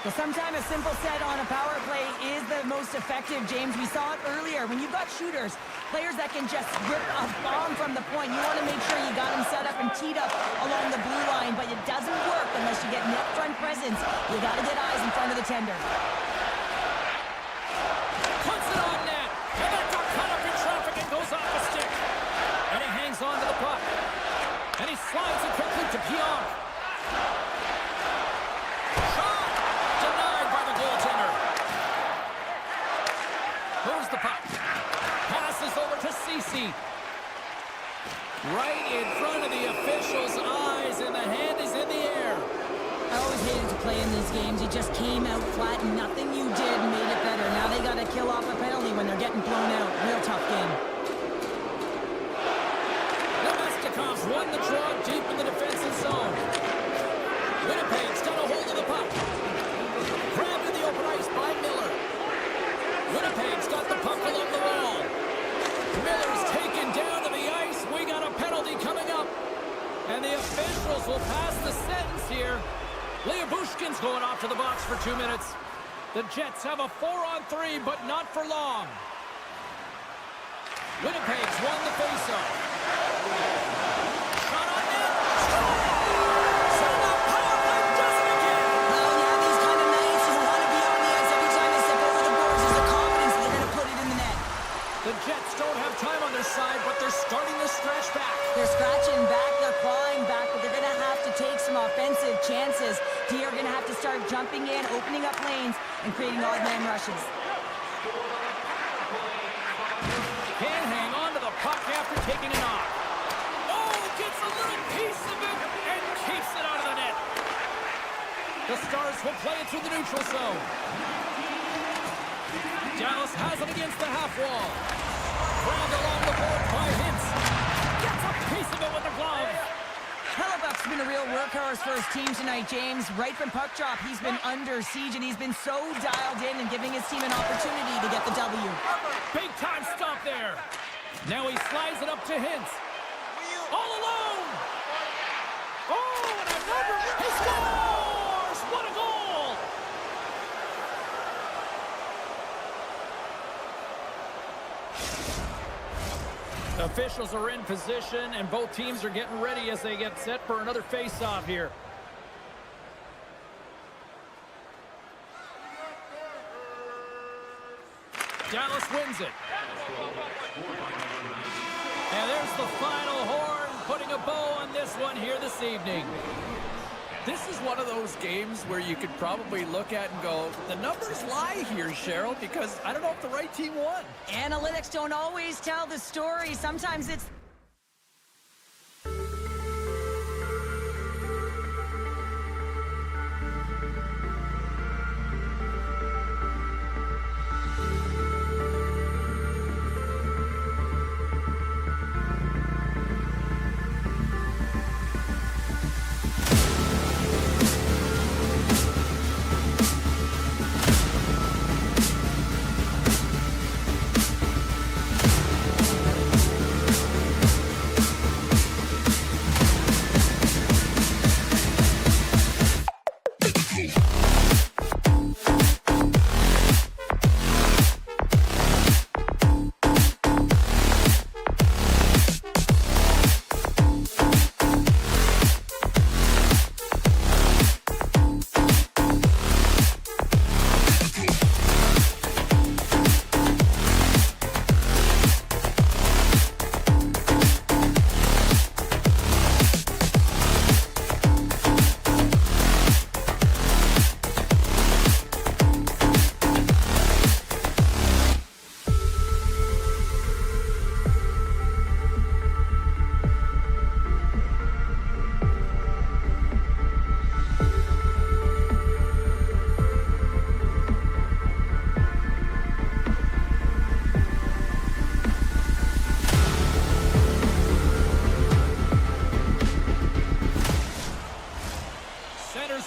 Well, sometimes a simple set on a power play is the most effective, James. We saw it earlier. When you've got shooters, players that can just rip a bomb from the point, you want to make sure you got them set up and teed up along the blue line, but it doesn't work unless you get net front presence. You got to get eyes in front of the tender. Puts it on net, and that got caught up in traffic and goes off the stick. And he hangs on to the puck. And he slides it quickly to Pionk. Moves the puck. Passes over to Ceci. Right in front of the official's eyes, and the hand is in the air. I always hated to play in these games. You just came out flat, and nothing you did made it better. Now they got to kill off a penalty when they're getting blown out. Real tough game. Nemestikov's won the draw deep in the defensive zone. Winnipeg's got a hold of the puck. Grabbed in the open ice by Miller. Winnipeg's got the puck along the wall. Miller's taken down to the ice. We got a penalty coming up. And the officials will pass the sentence here. Liabushkin's going off to the box for 2 minutes. The Jets have a 4-on-3, but not for long. Winnipeg's won the faceoff. Shot on net. Scores! And the power play does it again. Well, yeah, these kind of nights, you want to be on the ice every time they step over the boards. There's a confidence that they're going to put it in the net. The Jets don't have time on their side, but they're starting to scratch back. They're scratching back, they're clawing going to have to start jumping in, opening up lanes, and creating odd man rushes. Can't hang on to the puck after taking a knock. Oh, gets a little piece of it and keeps it out of the net. The Stars will play it through the neutral zone. Dallas has it against the half wall. Grabbed along the board by Hintz. Gets a piece of it with the glove. Hellebuck's been a real workhorse for his team tonight, James. Right from puck drop, he's been under siege, and he's been so dialed in and giving his team an opportunity to get the W. Big time stop there. Now he slides it up to Hintz. All alone. Oh, and another. He scores! What a goal! Officials are in position, and both teams are getting ready as they get set for another face-off here. Dallas wins it. And there's the final horn, putting a bow on this one here this evening. This is one of those games where you could probably look at and go, the numbers lie here, Cheryl, because I don't know if the right team won. Analytics don't always tell the story. Sometimes it's...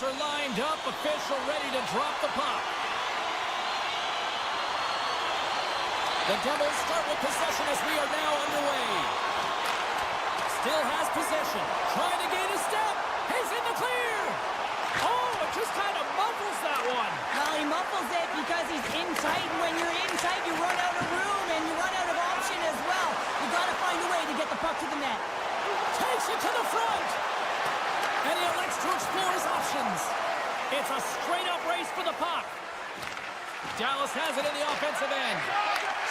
Are lined up, official ready to drop the puck. The Devils start with possession as we are now underway. Still has possession, trying to gain a step. He's in the clear. Oh, it just kind of muffles that one. Well, he muffles it because he's in tight, and when you're in tight, you run out of room, and you run out of option as well. You got to find a way to get the puck to the net. Takes it to the front. And he elects to explore his options. It's a straight-up race for the puck. Dallas has it in the offensive end.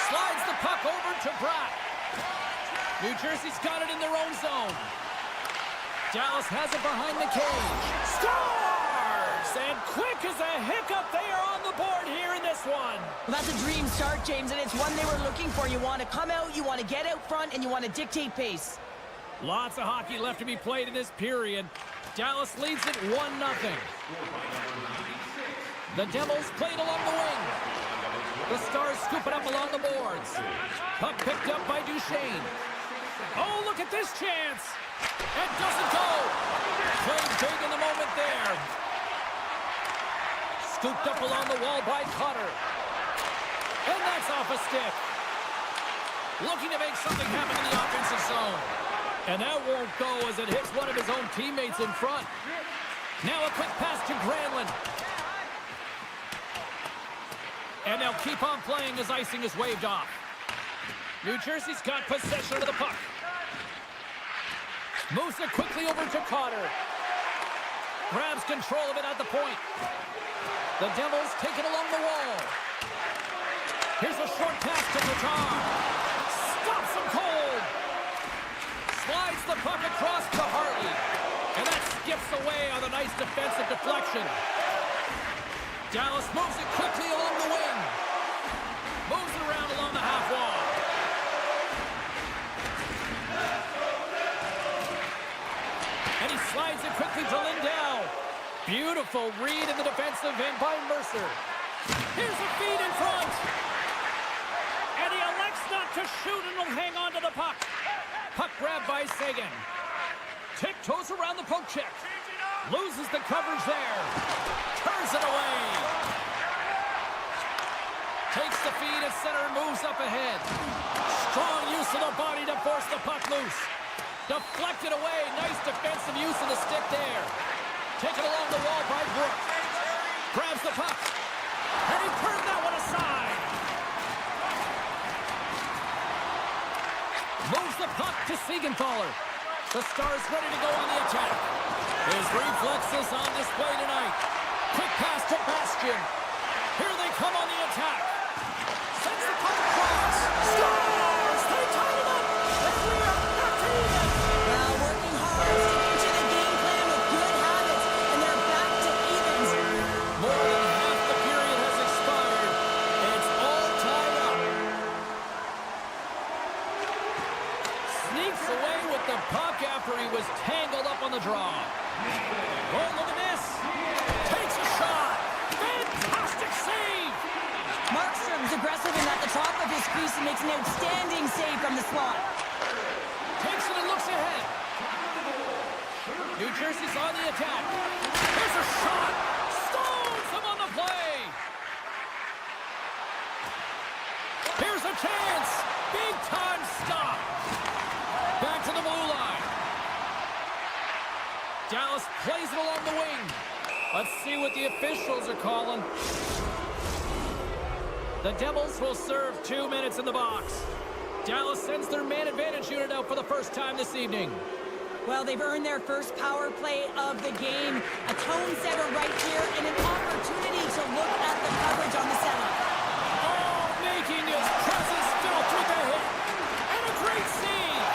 Slides the puck over to Bratt. New Jersey's got it in their own zone. Dallas has it behind the cage. Scores! And quick as a hiccup, they are on the board here in this one. Well, that's a dream start, James, and it's one they were looking for. You want to come out, you want to get out front, and you want to dictate pace. Lots of hockey left to be played in this period. Dallas leads it 1-0. The Devils played along the wing. The Stars scoop it up along the boards. Puck picked up by Duchesne. Oh, look at this chance. It doesn't go. Played big in the moment there. Scooped up along the wall by Cotter. And that's off a stick. Looking to make something happen in the offensive zone. And that won't go as it hits one of his own teammates in front. Now a quick pass to Granlund. And they'll keep on playing as icing is waved off. New Jersey's got possession of the puck. Moves it quickly over to Cotter. Grabs control of it at the point. The Devils take it along the wall. Here's a short pass to Tatar. Stops him cold. Slides the puck across to Hartley. And that's skips away on a nice defensive deflection. Dallas moves it quickly along the wing. Moves it around along the half wall. And he slides it quickly to Lindell. Beautiful read in the defensive end by Mercer. Here's a feed in front. And he elects not to shoot and will hang on to the puck. Puck grabbed by Sagan. Tiptoes around the poke check. Loses the coverage there. Turns it away. Takes the feed at center and moves up ahead. Strong use of the body to force the puck loose. Deflected away. Nice defensive use of the stick there. Taken along the wall by Brooke. Grabs the puck. And he turned that one aside. Moves the puck to Siegenthaler. The Stars ready to go on the attack. His reflexes on display tonight. Quick pass to Bastian. Here they come on the attack. Sends the puck across. Stars! They tie it up. The clear. Back to even. Well, working hard, sticking to the game plan with good habits, and they're back to evens. More than half the period has expired. It's all tied up. Sneaks away with the puck after he was tangled up on the draw. Oh, look at this. Takes a shot. Fantastic save. Markstrom's aggressive and at the top of his crease and makes an outstanding save from the slot. Takes it and looks ahead. New Jersey's on the attack. Here's a shot. Stones him on the play. Here's a chance. Big time stop. Back to the blue line. Dallas plays it along the wing. Let's see what the officials are calling. The Devils will serve 2 minutes in the box. Dallas sends their man advantage unit out for the first time this evening. Well, they've earned their first power play of the game. A tone setter right here and an opportunity to look at the coverage on the setup. Oh, making his presence felt through the hit. And a great save.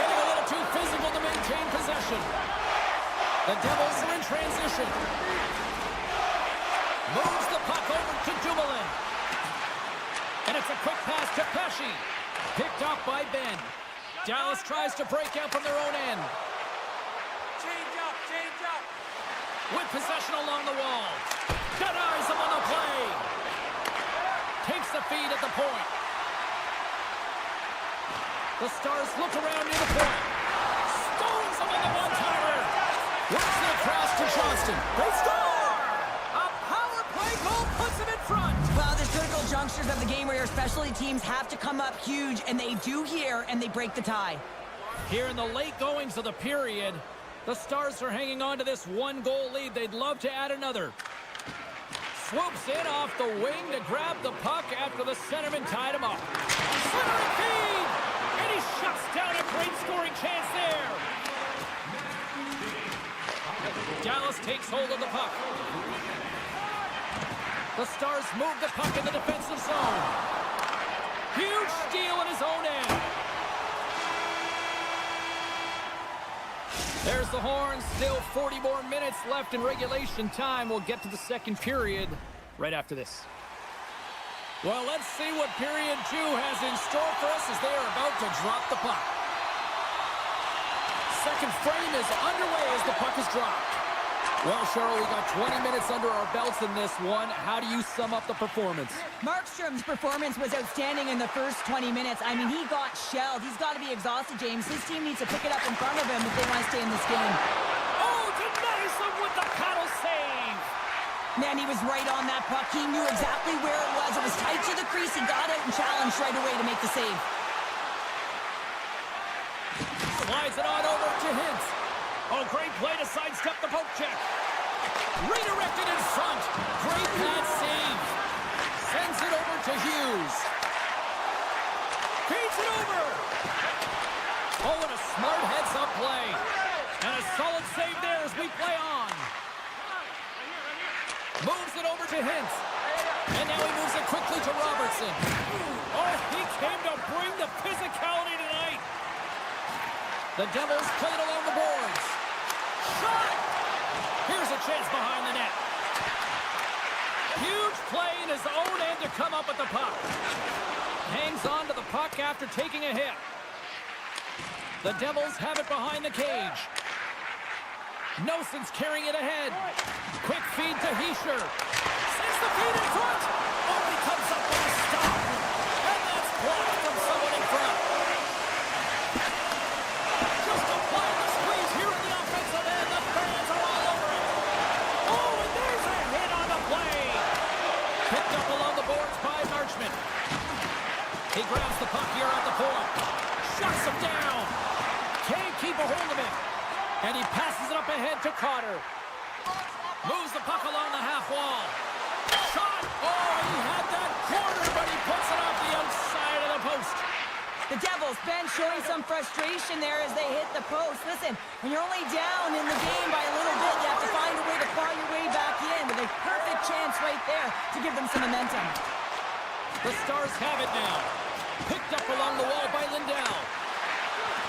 Getting a little too physical to maintain possession. The Devils are in transition. Moves the puck over to Dumoulin. And it's a quick pass to Pesci. Picked off by Ben. Dallas tries to break out from their own end. Change up. With possession along the wall. Denies him on the play. Takes the feed at the point. The Stars look around near the point. Stones him on the one-timer. Works it across to Johnston. They score! A power play goal puts him in front. Well, there's critical junctures of the game where your specialty teams have to come up huge, and they do here, and they break the tie. Here in the late goings of the period, the Stars are hanging on to this one-goal lead. They'd love to add another. Swoops in off the wing to grab the puck after the centerman tied him up. Centering feed! And he shuts down a great scoring chance there. Dallas takes hold of the puck. The Stars move the puck in the defensive zone. Huge steal in his own end. There's the horn. Still 40 more minutes left in regulation time. We'll get to the second period right after this. Well, let's see what period 2 has in store for us as they are about to drop the puck. Second frame is underway as the puck is dropped. Well, Cheryl, we got 20 minutes under our belts in this one. How do you sum up the performance? Markstrom's performance was outstanding in the first 20 minutes. I mean, he got shelled. He's got to be exhausted, James. His team needs to pick it up in front of him if they want to stay in this game. Oh, denies him with the paddle save. Man, he was right on that puck. He knew exactly where it was. It was tight to the crease. He got out and challenged right away to make the save. Slides it on over to Hintz. Oh, great play to sidestep the poke check. Redirected in front. Great pad save. Sends it over to Hughes. Feeds it over. Oh, and a smart heads-up play. And a solid save there as we play on. Moves it over to Hintz. And now he moves it quickly to Robertson. Oh, he came to bring the physicality tonight. The Devils play it along the boards. Shot! Here's a chance behind the net. Huge play in his own end to come up with the puck. Hangs on to the puck after taking a hit. The Devils have it behind the cage. Nelson's carrying it ahead. Quick feed to Hischier. Sends the feed in front. Oh, he comes up with a stop. And that's blocked from someone in front. Just applying the squeeze here in the offensive end. The fans are all over it. Oh, and there's a hit on the play. Picked up along the boards by Marchment. He grabs the puck here at the point. Shuts him down. Can't keep a hold of it. And he passes it up ahead to Cotter. Moves the puck along the half wall. Shot! Oh, he had that corner, but he puts it off the outside of the post. The Devils, Ben, showing some frustration there as they hit the post. Listen, when you're only down in the game by a little bit, you have to find a way to claw your way back in with a perfect chance right there to give them some momentum. The Stars have it now. Picked up along the wall by Lindell.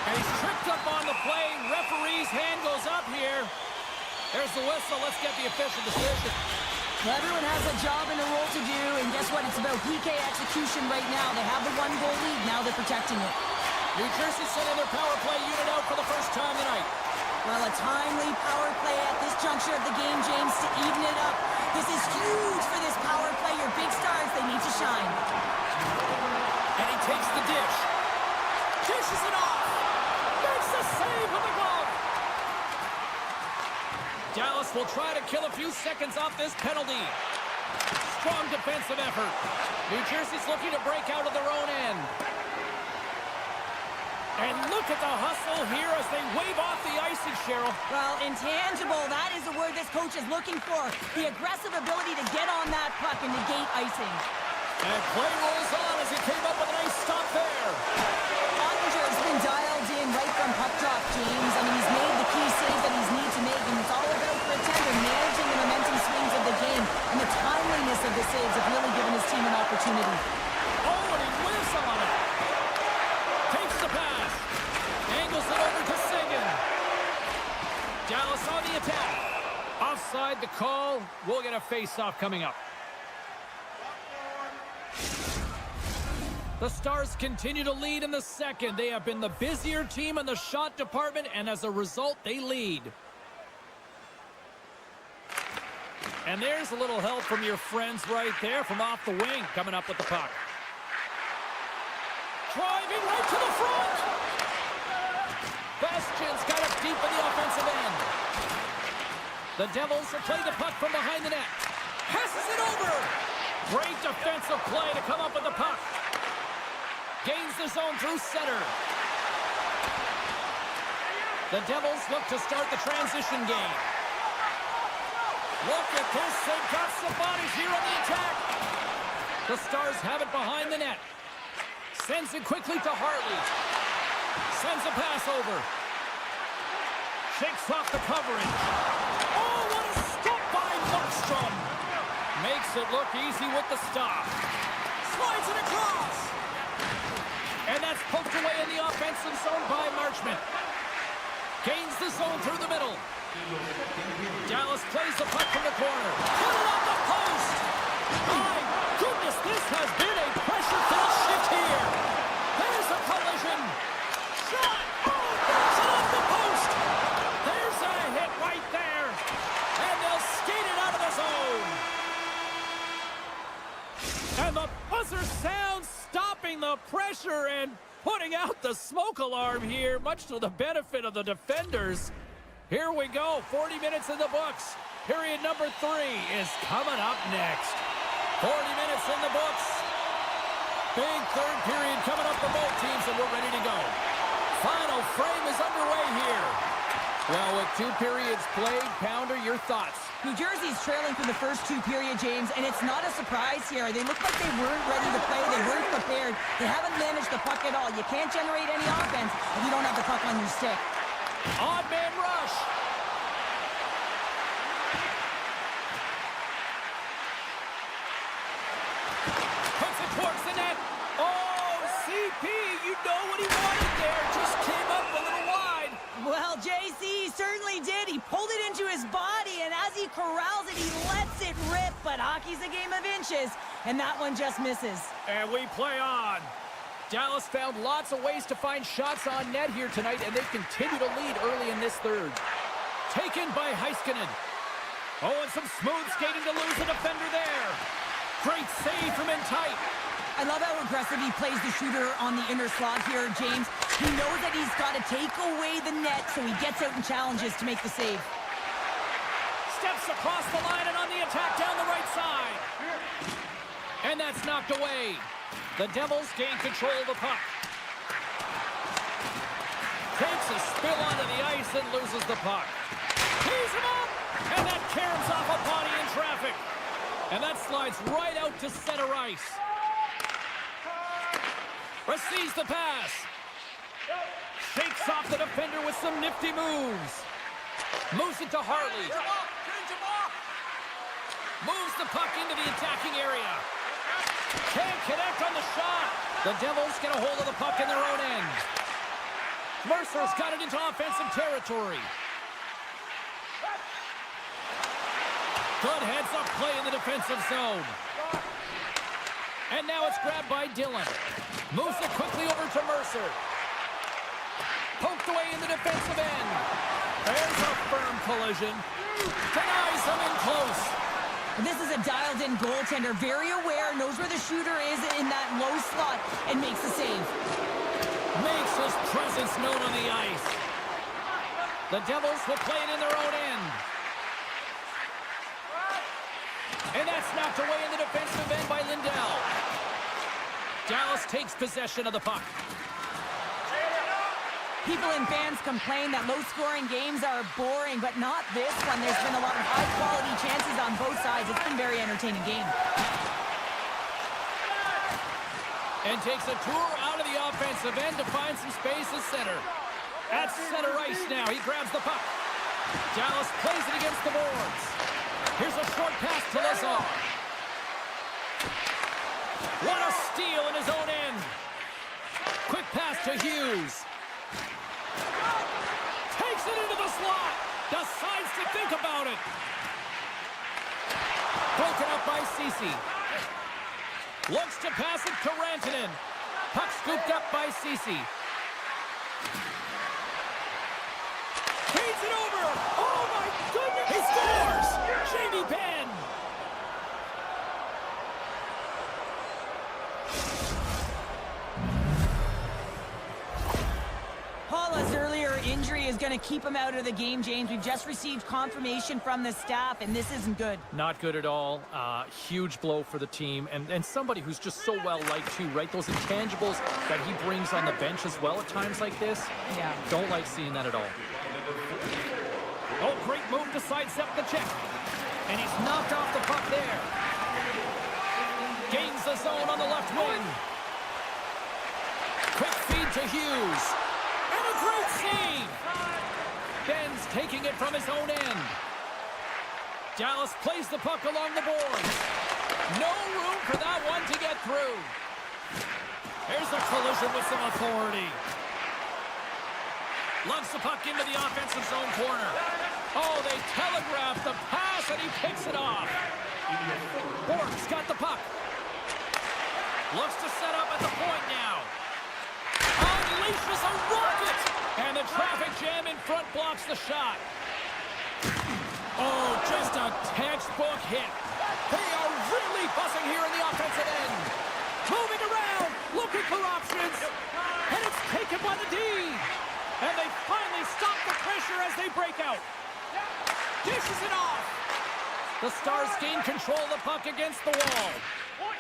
And he's tripped up on the play. Referee's hand goes up here. There's the whistle. Let's get the official decision. Well, everyone has a job and a role to do, and guess what? It's about PK execution right now. They have the one-goal lead. Now they're protecting it. New Jersey sending their power play unit out for the first time tonight. Well, a timely power play at this juncture of the game, James, to even it up. This is huge for this power play. Your big stars, they need to shine. And he takes the dish. Dishes it off. Makes the save with the glove. Dallas will try to kill a few seconds off this penalty. Strong defensive effort. New Jersey's looking to break out of their own end. And look at the hustle here as they wave off the icing, Cheryl. Well, intangible, that is the word this coach is looking for. The aggressive ability to get on that puck and negate icing. And play rolls on as he came up with a nice stop there. Ottinger's been dialed in right from puck drop, James. I mean, he's made the key saves that he's need to make, and it's all about for a tender managing the momentum swings of the game, and the timeliness of the saves have really given his team an opportunity. Oh, and he whiffs on it. Takes the pass. Angles it over to Seguin. Dallas on the attack. Offside the call. We'll get a face-off coming up. The Stars continue to lead in the second. They have been the busier team in the shot department, and as a result, they lead. And there's a little help from your friends right there from off the wing, coming up with the puck. Driving right to the front. Bastian's got it deep in the offensive end. The Devils will play the puck from behind the net. Passes it over. Great defensive play to come up with the puck. Gains the zone through center. The Devils look to start the transition game. Look at this. They've got some bodies here on the attack. The Stars have it behind the net. Sends it quickly to Hartley. Sends a pass over. Shakes off the coverage. Oh, what a stop by Markstrom. Makes it look easy with the stop. Slides it across. And that's poked away in the offensive zone by Marchment. Gains the zone through the middle. Dallas plays the puck from the corner. Put it on the post. My goodness, this has been a pressure-filled shift here. There's a collision. Shot. Oh, there's it off the post. There's a hit right there. And they'll skate it out of the zone. And the buzzer sounds, stopping the pressure and putting out the smoke alarm here, much to the benefit of the defenders. Here we go, 40 minutes in the books. Period number 3 is coming up next. 40 minutes in the books. Big third period coming up for both teams, and we're ready to go. Final frame is underway here. Well, with 2 periods played, Pounder, your thoughts? New Jersey's trailing through the first 2 periods, James, and it's not a surprise here. They look like they weren't ready to play. They weren't prepared. They haven't managed the puck at all. You can't generate any offense if you don't have the puck on your stick. Odd man rush. Puts it towards the net. Oh, CP, you know what he wanted there. Just came up a little wide. Well, JC certainly did. He pulled it into his body, and as he corrals it, he lets it rip. But hockey's a game of inches, and that one just misses. And we play on. Dallas found lots of ways to find shots on net here tonight, and they continue to lead early in this third. Taken by Heiskanen. Oh, and some smooth skating to lose the defender there. Great save from in tight. I love how aggressive he plays the shooter on the inner slot here, James. He knows that he's got to take away the net, so he gets out and challenges to make the save. Steps across the line and on the attack down the right side. And that's knocked away. The Devils gain control of the puck. Takes a spill onto the ice and loses the puck. Tees him up! And that caroms off a body in traffic. And that slides right out to center ice. Receives the pass. Shakes off the defender with some nifty moves. Moves it to Harley. Moves the puck into the attacking area. Can't connect on the shot. The Devils get a hold of the puck in their own end. Mercer's got it into offensive territory. Good heads-up play in the defensive zone. And now it's grabbed by Dillon. Moves it quickly over to Mercer. Poked away in the defensive end. There's a firm collision. Denies him in close. This is a dialed-in goaltender, very aware, knows where the shooter is in that low slot, and makes the save. Makes his presence known on the ice. The Devils will play it in their own end. And that's knocked away in the defensive end by Lindell. Dallas takes possession of the puck. People and fans complain that low-scoring games are boring, but not this one. There's been a lot of high-quality chances on both sides. It's been a very entertaining game. And takes a tour out of the offensive end to find some space at center. At center ice now. He grabs the puck. Dallas plays it against the boards. Here's a short pass to Lazar. What a steal in his own end. Quick pass to Hughes. Takes it into the slot. Decides to think about it. Broken up by Ceci. Looks to pass it to Rantanen. Puck scooped up by Ceci. Feeds it over. Oh my goodness. He scores. Jamie Benn. Paula's earlier injury is going to keep him out of the game, James. We've just received confirmation from the staff, and this isn't good. Not good at all. Huge blow for the team, and somebody who's just so well-liked too, right? Those intangibles that he brings on the bench as well at times like this. Yeah. Don't like seeing that at all. Oh, great move to sidestep the check. And he's knocked off the puck there. Gains the zone on the left wing. Quick feed to Hughes. And a great save. Benn's taking it from his own end. Dallas plays the puck along the boards. No room for that one to get through. Here's a collision with some authority. Lugs the puck into the offensive zone corner. Oh, they telegraph the pass, and he picks it off. Bork's got the puck. Looks to set up at the point now. Unleashes a rocket! And the traffic jam in front blocks the shot. Oh, just a textbook hit. They are really buzzing here in the offensive end. Moving around, looking for options. And it's taken by the D. And they finally stop the pressure as they break out. Dishes it off. The Stars gain control of the puck against the wall.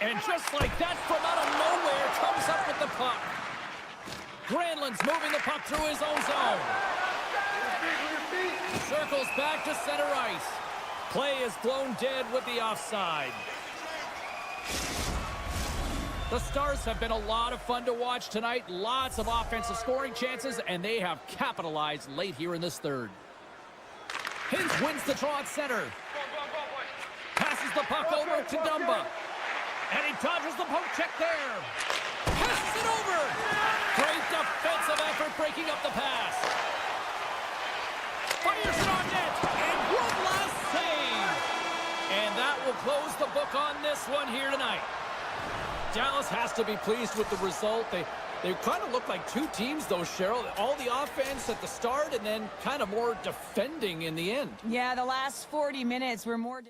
And just like that, from out of nowhere, comes up with the puck. Granlund's moving the puck through his own zone. Circles back to center ice. Play is blown dead with the offside. The Stars have been a lot of fun to watch tonight. Lots of offensive scoring chances, and they have capitalized late here in this third. Hintz wins the draw at center. Passes the puck over to Dumba. And he dodges the poke check there. Passes it over. Great defensive effort breaking up the pass. fires it on net. And one last save. And that will close the book on this one here tonight. Dallas has to be pleased with the result. They kind of look like two teams, though, Cheryl. All the offense at the start and then kind of more defending in the end. Yeah, the last 40 minutes were more...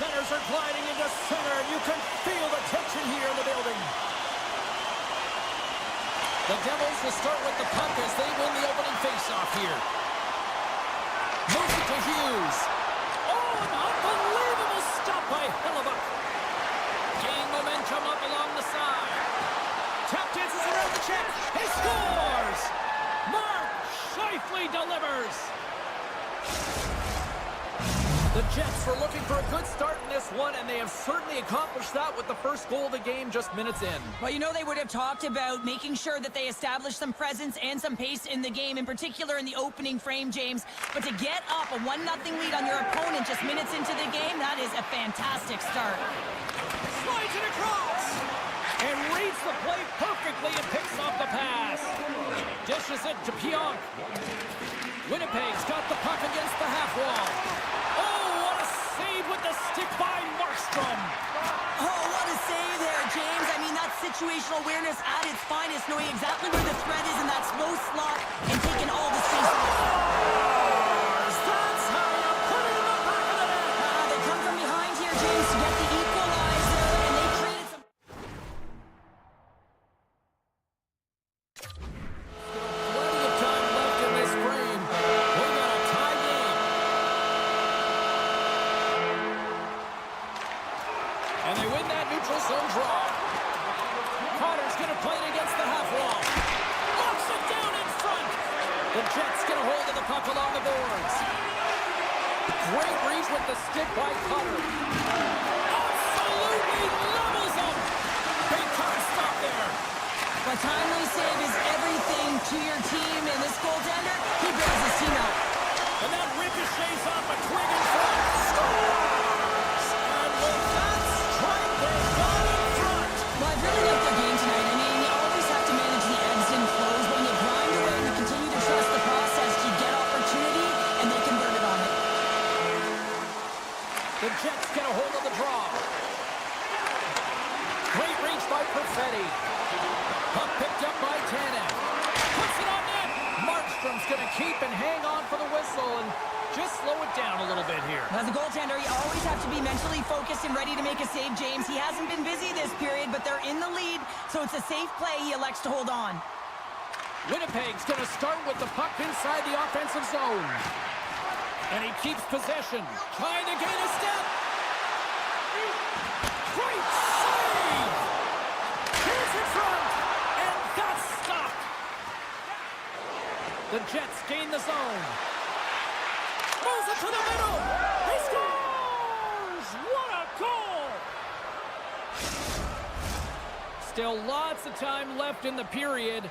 Centers are gliding into center, and you can feel the tension here in the building. The Devils will start with the puck as they win the opening faceoff here. Moves it to Hughes. Oh, an unbelievable stop by Hellebuck. Gain momentum up along the side. Tap dances around the check. He scores! Mark Scheifele delivers. The Jets were looking for a good start in this one, and they have certainly accomplished that with the first goal of the game just minutes in. Well, you know they would have talked about making sure that they establish some presence and some pace in the game, in particular in the opening frame, James. But to get up a 1-0 lead on your opponent just minutes into the game, that is a fantastic start. Slides it across! And reads the play perfectly and picks off the pass. Dishes it to Pionk. Winnipeg's got the puck against the half wall. Oh, what a save with the stick by Markstrom. Oh, what a save there, James. I mean, that's situational awareness at its finest, knowing exactly where the threat is in that slow slot and taking all the space. That's how you put it in the back of the net. They come from behind here, James, to get the equalizer, and they created some... Plenty of time left in this frame. We got a tie game. And they win that neutral zone draw. Carter's going to play it against the half wall. Locks it down in front. The Jets get a hold of the puck along the boards. Great reach with the stick by Cutter. Absolutely levels him. Big time stop there. A timely save is everything to your team, and this goaltender, he bails his team out. And that ricochets off a twig in front. Scores! And with that strike, they've gone in front. Well, I've really liked their game tonight. I mean, you always have to manage the ebbs and flows. When you grind away and you continue to trust the process, you get opportunity, and they convert it on it. The Jets get a hold of the draw. Great reach by Perfetti. Puck picked up by Tanev. Puts it on net. Markstrom's going to keep and hang on for the whistle and just slow it down a little bit here. As a goaltender, you always have to be mentally focused and ready to make a save, James. He hasn't been busy this period, but they're in the lead, so it's a safe play. He elects to hold on. Winnipeg's going to start with the puck inside the offensive zone. And he keeps possession, trying to gain a step. Great save! Here's in front, and that's stopped. The Jets gain the zone. Moves it to the middle. He scores! What a goal! Still lots of time left in the period.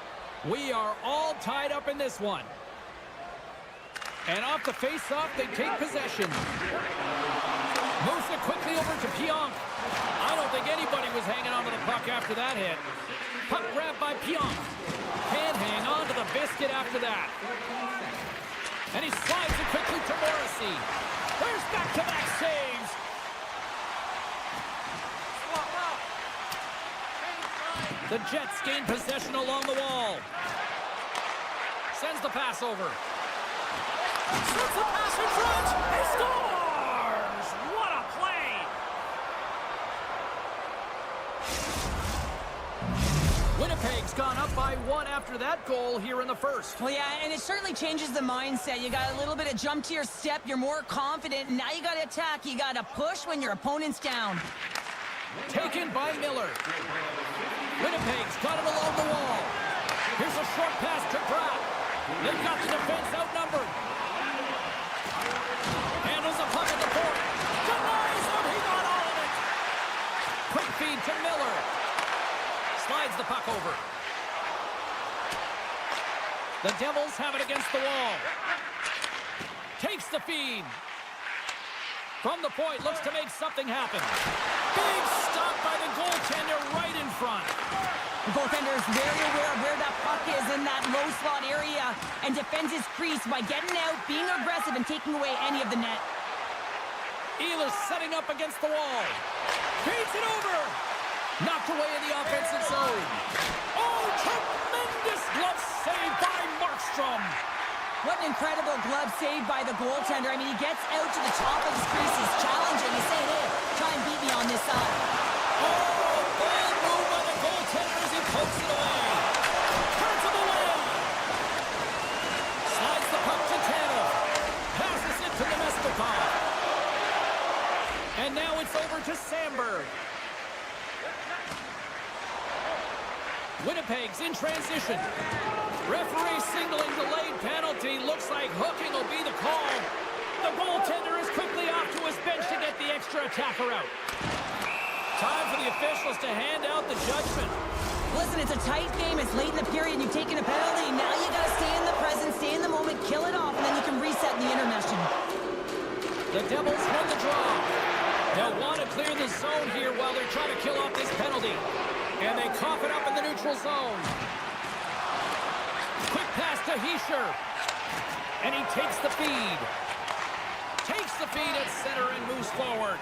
We are all tied up in this one. And off the face-off, they take possession. Moves it quickly over to Pionk. I don't think anybody was hanging on to the puck after that hit. Puck grabbed by Pionk. Can't hang on to the biscuit after that. And he slides it quickly to Morrissey. There's back-to-back saves. The Jets gain possession along the wall. Sends the pass over. Sends the pass in front. He scores! What a play! Winnipeg's gone up by 1 after that goal here in the first. Well, yeah, and it certainly changes the mindset. You got a little bit of jump to your step. You're more confident. Now you got to attack. You got to push when your opponent's down. Taken by Miller. Winnipeg's got it along the wall. Here's a short pass to Pratt. They've got the defense outnumbered. Handles the puck at the point. Denies him. He got all of it. feed to Miller. Slides the puck over. The Devils have it against the wall. Takes the feed. From the point, looks to make something happen. Big stop by the goaltender right in front. The goaltender is very aware of where that puck is in that low slot area and defends his crease by getting out, being aggressive, and taking away any of the net. Ehlers setting up against the wall. Feeds it over. Knocked away in the offensive zone. Oh, tremendous glove save by Markstrom. What an incredible glove save by the goaltender. I mean, he gets out to the top of his crease. He's challenging. He's saying, hey, try and beat me on this side. Oh, bad move by the goaltender as he pokes it away. Turns him away. Slides the puck to Tanev. Passes it to Nemestikov. And now it's over to Samberg. Winnipeg's in transition. Referee signaling delayed penalty. Looks like hooking will be the call. The goaltender is quickly off to his bench to get the extra attacker out. Time for the officials to hand out the judgment. Listen, it's a tight game. It's late in the period. You've taken a penalty. Now you got to stay in the present, stay in the moment, kill it off, and then you can reset in the intermission. The Devils win the draw. They'll want to clear the zone here while they're trying to kill off this penalty. And they cough it up in the neutral zone. Quick pass to Hischier. And he takes the feed. Takes the feed at center and moves forward.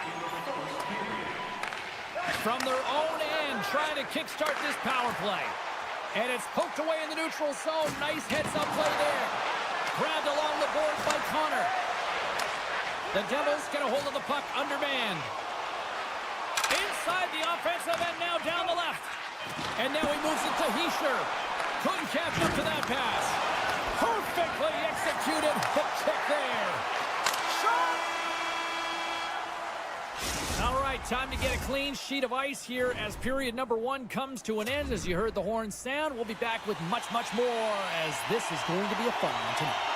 From their own end, trying to kickstart this power play. And it's poked away in the neutral zone. Nice heads-up play there. Grabbed along the boards by Connor. The Devils get a hold of the puck undermanned. Inside the offensive end, now down the left. And now he moves it to Hischier. Couldn't catch up to that pass. Perfectly executed hook check there. Shot! All right, time to get a clean sheet of ice here as period number 1 comes to an end. As you heard the horn sound, we'll be back with much, much more as this is going to be a fun one tonight.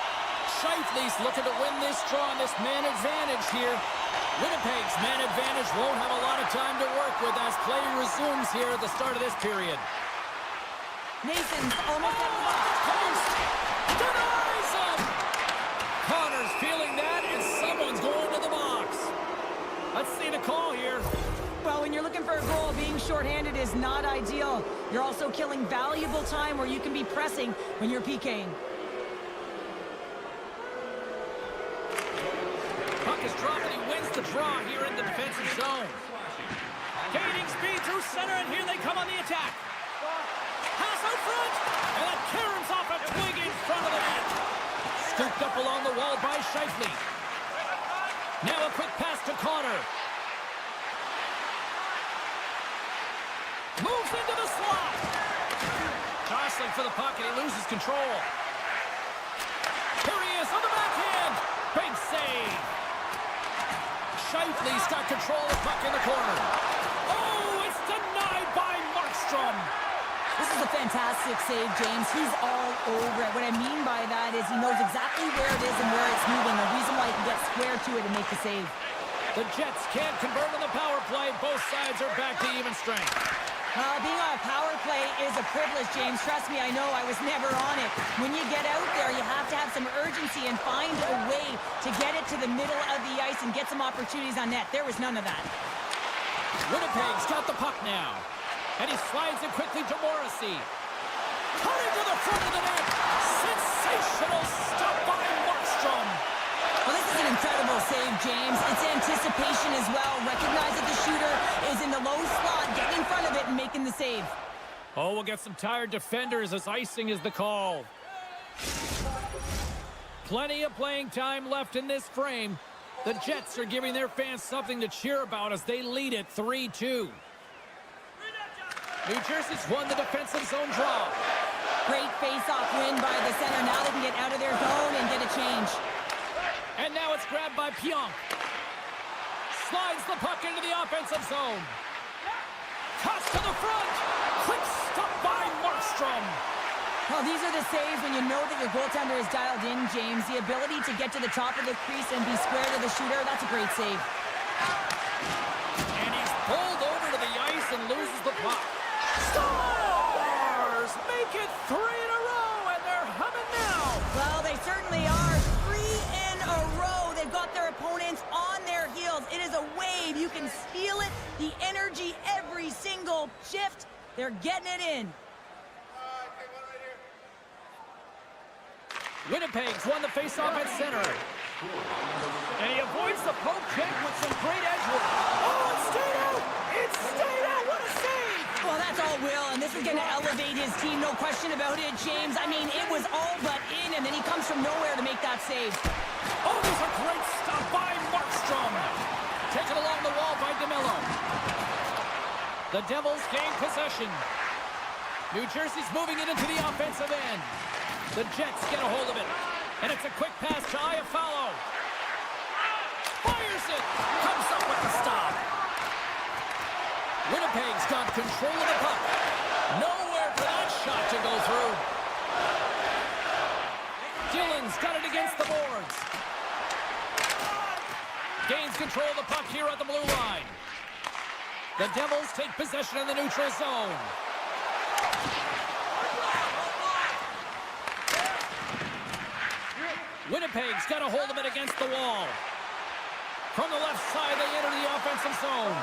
Scheifele's looking to win this draw on this man advantage here. Winnipeg's man advantage won't have a lot of time to work with as play resumes here at the start of this period. Nathan's almost at the box. Post! Denies him! Connor's feeling that, and someone's going to the box. Let's see the call here. Well, when you're looking for a goal, being shorthanded is not ideal. You're also killing valuable time where you can be pressing when you're PKing. Puck is dropped and he wins the draw here in the defensive zone. Gaining speed through center, and here they come on the attack. Pass out front, and that caroms off a twig in front of the net. Scooped up along the wall by Scheifele. Now a quick pass to Connor. Moves into the slot. Jostling for the puck, and he loses control. Here he is on the backhand. Big save. Scheifele's got control of the puck in the corner. Oh, it's denied by Markstrom. This is a fantastic save, James. He's all over it. What I mean by that is he knows exactly where it is and where it's moving. The reason why he can get square to it and make the save. The Jets can't convert on the power play. Both sides are back to even strength. Being on a power play is a privilege, James. Trust me, I know. I was never on it. When you get out there, you have to have some urgency and find a way to get it to the middle of the ice and get some opportunities on net. There was none of that. Winnipeg's got the puck now. And he slides it quickly to Morrissey. Cutting to the front of the net. Sensational stop by Markstrom. Well, this is an incredible save, James. It's anticipation as well. Recognize that the shooter is in the low slot, getting in front of it and making the save. Oh, we'll get some tired defenders as icing is the call. Plenty of playing time left in this frame. The Jets are giving their fans something to cheer about as they lead it 3-2. New Jersey's won the defensive zone draw. Great face-off win by the center. Now they can get out of their zone and get a change. And now it's grabbed by Pionk. Slides the puck into the offensive zone. Toss to the front. Quick stop by Markstrom. Well, these are the saves when you know that your goaltender is dialed in, James. The ability to get to the top of the crease and be square to the shooter, that's a great save. And he's pulled over to the ice, and control. Shift. They're getting it in. Winnipeg's won the faceoff at center. And he avoids the poke check with some great edge work. Oh, it stayed out! It stayed out! What a save! Well, that's all Will, and this is going to elevate his team, no question about it, James. I mean, it was all but in, and then he comes from nowhere to make that save. Oh, there's a great stop by Markstrom. Taken along the wall by DeMello. The Devils gain possession. New Jersey's moving it into the offensive end. The Jets get a hold of it. And it's a quick pass to Iafallo. Fires it. Comes up with the stop. Winnipeg's got control of the puck. Nowhere for that shot to go through. Dillon's got it against the boards. Gains control of the puck here at the blue line. The Devils take possession in the neutral zone. Winnipeg's got a hold of it against the wall. From the left side, they enter the offensive zone.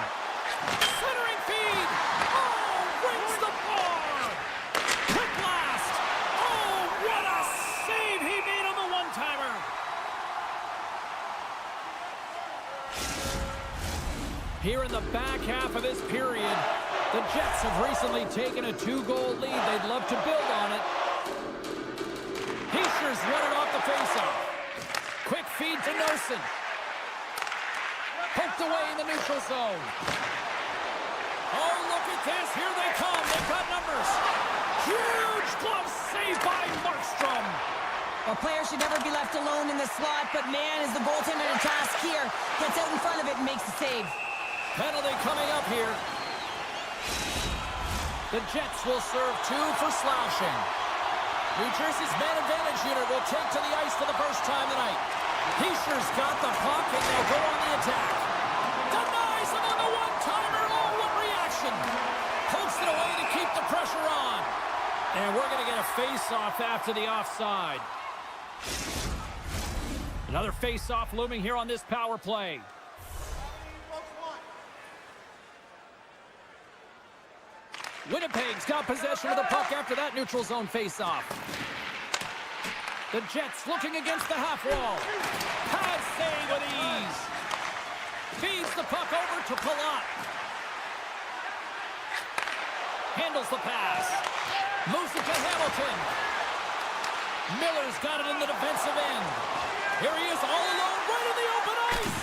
Centering feed. Oh, rings the bar. Quick blast. Oh, what a save he made on the one-timer. Here in the back half of this period, the Jets have recently taken a 2-goal lead. They'd love to build on it. Heischer's running off the faceoff. Quick feed to Nosen. Poked away in the neutral zone. Oh, look at this. Here they come. They've got numbers. Huge glove save by Markstrom. Well, players should never be left alone in the slot, but man, is the goaltender in a task here. Gets out in front of it and makes the save. Penalty coming up here. The Jets will serve 2 for slashing. New Jersey's man advantage unit will take to the ice for the first time tonight. Heischer's got the puck and they'll go on the attack. Denies him on the one-timer. Oh, what reaction. Pokes it away to keep the pressure on. And we're going to get a face-off after the offside. Another face-off looming here on this power play. Winnipeg's got possession of the puck after that neutral zone face-off. The Jets looking against the half wall. Pad save with ease. Feeds the puck over to Palat. Handles the pass. Moves it to Hamilton. Miller's got it in the defensive end. Here he is all alone right in the open ice.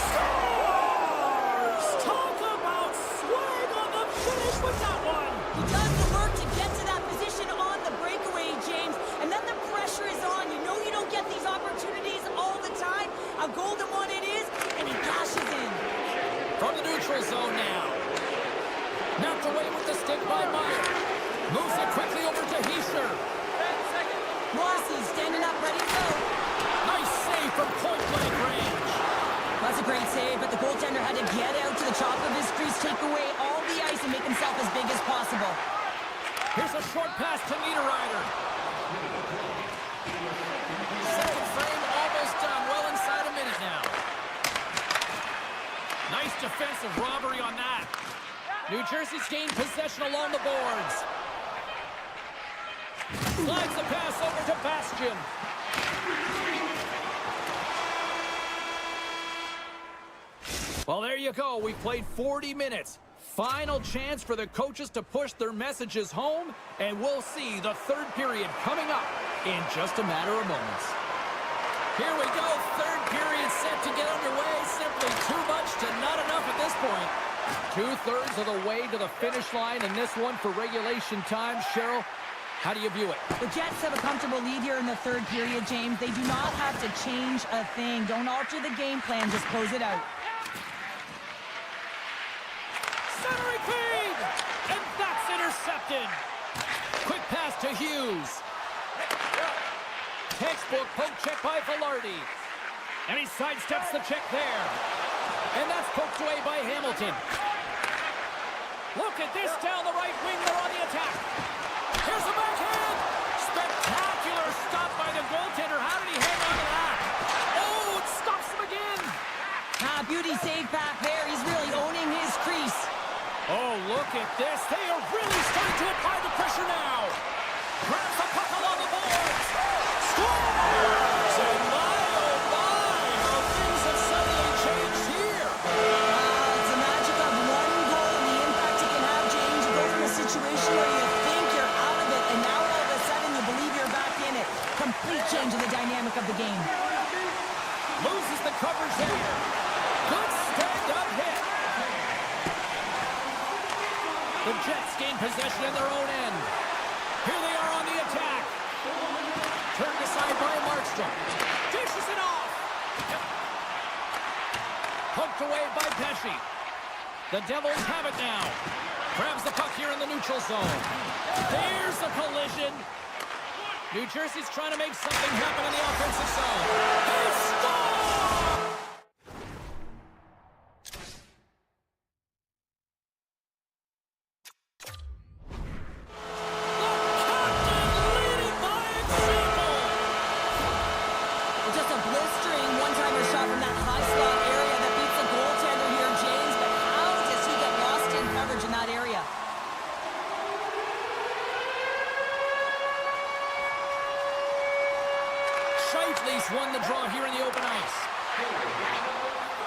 Scores! Talk about swag on the finish with that one. He does the work to get to that position on the breakaway, James, and then the pressure is on. You know you don't get these opportunities all the time. A golden one it is, and he cashes in. From the neutral zone now. Knocked away with the stick by Meyer. Moves it quickly over to Hischer. Rossi standing up, ready to go. Nice save from point-blank range. That's a great save, but the goaltender had to get out to the top of his crease, take away all the ice, and make himself as big as possible. Here's a short pass to Niederreiter. Second frame almost done. Well inside a minute now. Nice defensive robbery on that. New Jersey's gained possession along the boards. Slides the pass over to Bastian. Well, there you go. We've played 40 minutes. Final chance for the coaches to push their messages home, and we'll see the third period coming up in just a matter of moments. Here we go. Third period set to get underway. Simply too much to not enough at this point. 2/3 of the way to the finish line in this one for regulation time. Cheryl, how do you view it? The Jets have a comfortable lead here in the third period, James. They do not have to change a thing. Don't alter the game plan. Just close it out. Centering feed! And that's intercepted. Quick pass to Hughes. Textbook poke check by Velarde. And he sidesteps the check there. And that's poked away by Hamilton. Look at this down the right wing. They're on the attack. Here's the backhand. Spectacular stop by the goaltender. How did he hang on to that? Oh, it stops him again. Beauty save back there. He's really owning his crease. Oh, look at this. They are really starting to apply the pressure now. Grabs the puck along the boards. Scores! And my, oh my, how things have suddenly changed here. It's the magic of one goal and the impact it can have, James. You go from a situation where you think you're out of it, and now all of a sudden you believe you're back in it. Complete change in the dynamic of the game. Loses the coverage there. Good stand-up hit. The Jets gain possession in their own end. Here they are on the attack. Turned aside by Markstrom. Dishes it off. Poked away by Pesci. The Devils have it now. Grabs the puck here in the neutral zone. There's a collision. New Jersey's trying to make something happen in the offensive zone. They score! Just a blistering one-timer shot from that high slot area that beats the goaltender here, James. But how does he get lost in coverage in that area? Scheifele's won the draw here in the open ice.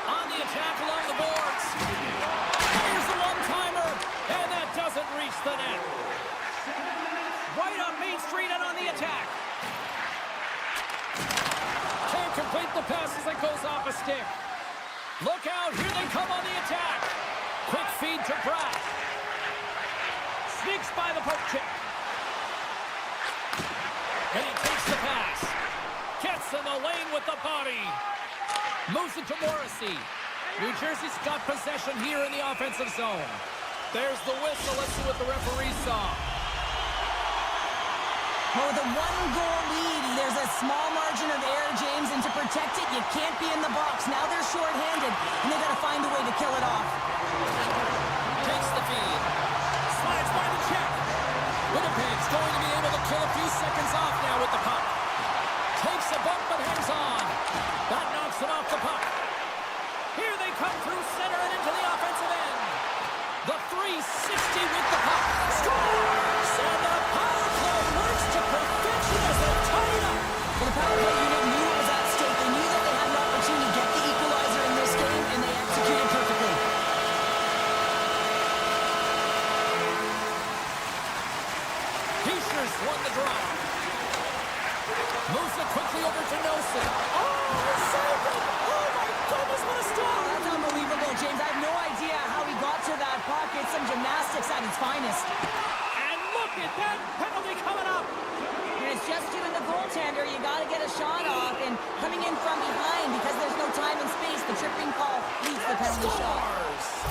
On the attack along the boards. Here's the one-timer, and that doesn't reach the net. Right on Main Street and on the attack. Can't complete the pass as it goes off a stick. Look out, here they come on the attack. Quick feed to Pratt. Sneaks by the poke check. And he takes the pass. Gets in the lane with the body. Moves it to Morrissey. New Jersey's got possession here in the offensive zone. There's the whistle. Let's see what the referee saw. Well, with a one-goal lead, there's a small margin of error, James, and to protect it, you can't be in the box. Now they're short-handed, and they got to find a way to kill it off. Takes the feed. Slides by the check. Winnipeg's going to be able to kill a few seconds off now with the puck. Takes a bump but hangs on. That knocks it off the puck. Here they come through center and into the offensive end. The 360 with the puck. Scores! And the power play works to perfection as they tie it up. Well, the power play unit knew it was at stake. They knew that they had an opportunity to get the equalizer in this game, and they executed perfectly. Heischer's won the draw. Moves it quickly over to Nelson. Oh, saved it! Oh, my goodness, what a stop! That's unbelievable, James. I have no idea how he got to that puck. It's some gymnastics at its finest. And look at that penalty coming up! And it's just you and the goaltender. You got to get a shot off, and coming in from behind because there's no time and space. The tripping call leads the penalty shot.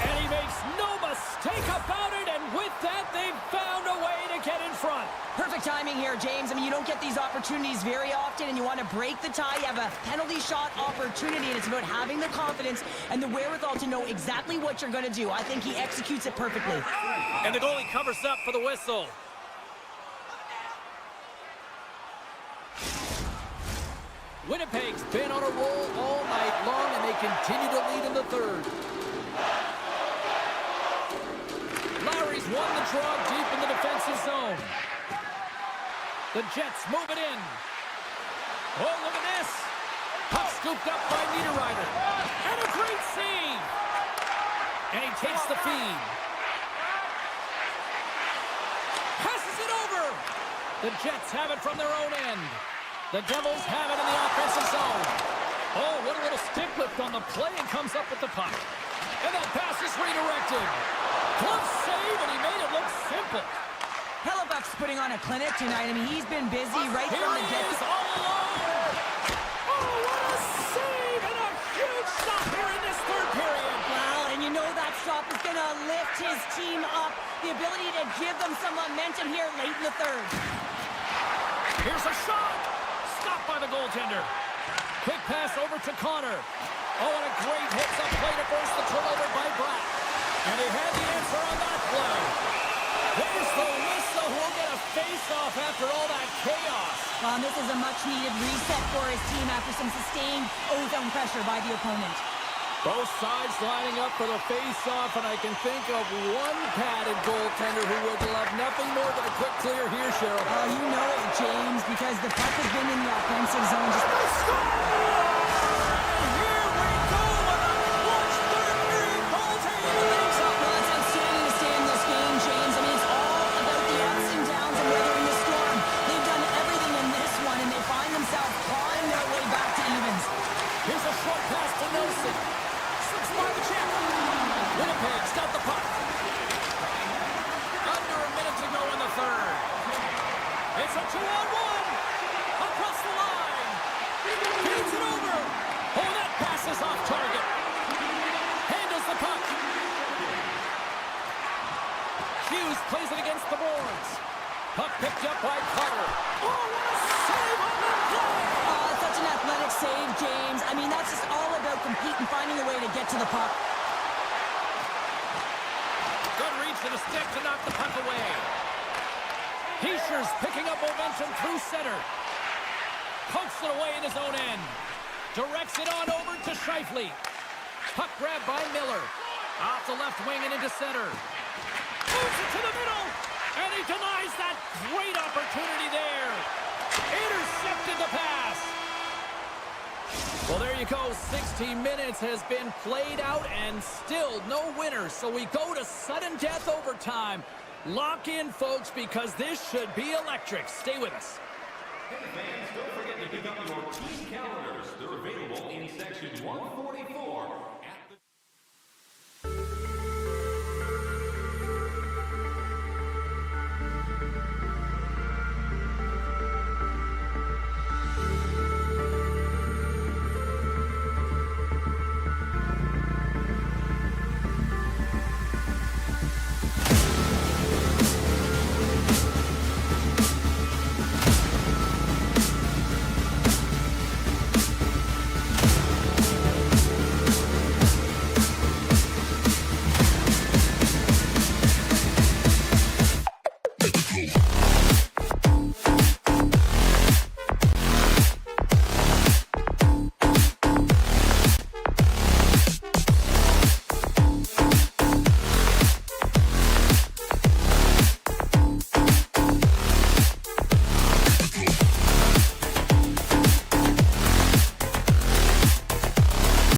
And he makes no mistake about it, and with that, they've found a way to get in front. Perfect timing here, James. I mean, you don't get these opportunities very often, and you want to break the tie. You have a penalty shot opportunity, and it's about having the confidence and the wherewithal to know exactly what you're going to do. I think he executes it perfectly. And the goalie covers up for the whistle. Winnipeg's been on a roll all night long, and they continue to lead in the third. Lowry's won the draw deep in the defensive zone. The Jets move it in. Oh, look at this. Puck scooped up by Niederreiter. And a great save. And he takes the feed. Passes it over. The Jets have it from their own end. The Devils have it in the offensive zone. Oh, what a little stick lift on the play, and comes up with the puck. And that pass is redirected. Glove save, and he made it look simple. Hellebuck's putting on a clinic tonight. I mean, he's been busy right Here from the he is, get-go. all alone. Oh, what a save, and a huge stop here in this third period. Well, and you know that stop is going to lift his team up. The ability to give them some momentum here late in the third. Here's a shot. Stopped by the goaltender. Quick pass over to Connor. Oh, and a great hits-up play to force the turnover by Bratt. And he had the answer on that play. There's the whistle. Who'll get a face-off after all that chaos. This is a much-needed reset for his team after some sustained ozone pressure by the opponent. Both sides lining up for the face-off, and I can think of one padded goaltender who would love nothing more than a quick clear here, Cheryl. Oh, you know it, James, because the puck has been in the offensive zone. Just Here we go with a clutch third-period goaltending mix up. well, it's outstanding to stay in this game, James. I mean, it's all about the ups and downs and weathering the storm. They've done everything in this one, and they find themselves clawing their way back to evens. Here's a short pass to Nelson. Slips by the check. Winnipeg's got the puck. Under a minute to go in the third. It's a 2-on-1. Across the line. Feeds it over. Oh, that pass is off target. Handles the puck. Hughes plays it against the boards. Puck picked up by Cutter. Oh, what a save on the play! Oh, it's such an athletic save, James. I mean, that's just all about competing, finding a way to get to the puck. Good reach to the stick to knock the puck away. Heischer's picking up momentum through center. Pokes it away in his own end. Directs it on over to Scheifele. Puck grab by Miller. Off the left wing and into center. Moves it to the middle. And he denies that great opportunity there. Intercepted the pass. Well, there you go. 60 minutes has been played out and still no winner. So we go to sudden death overtime. Lock in, folks, because this should be electric. Stay with us. Hey fans, don't forget to pick up your team calendars. They're available in section 144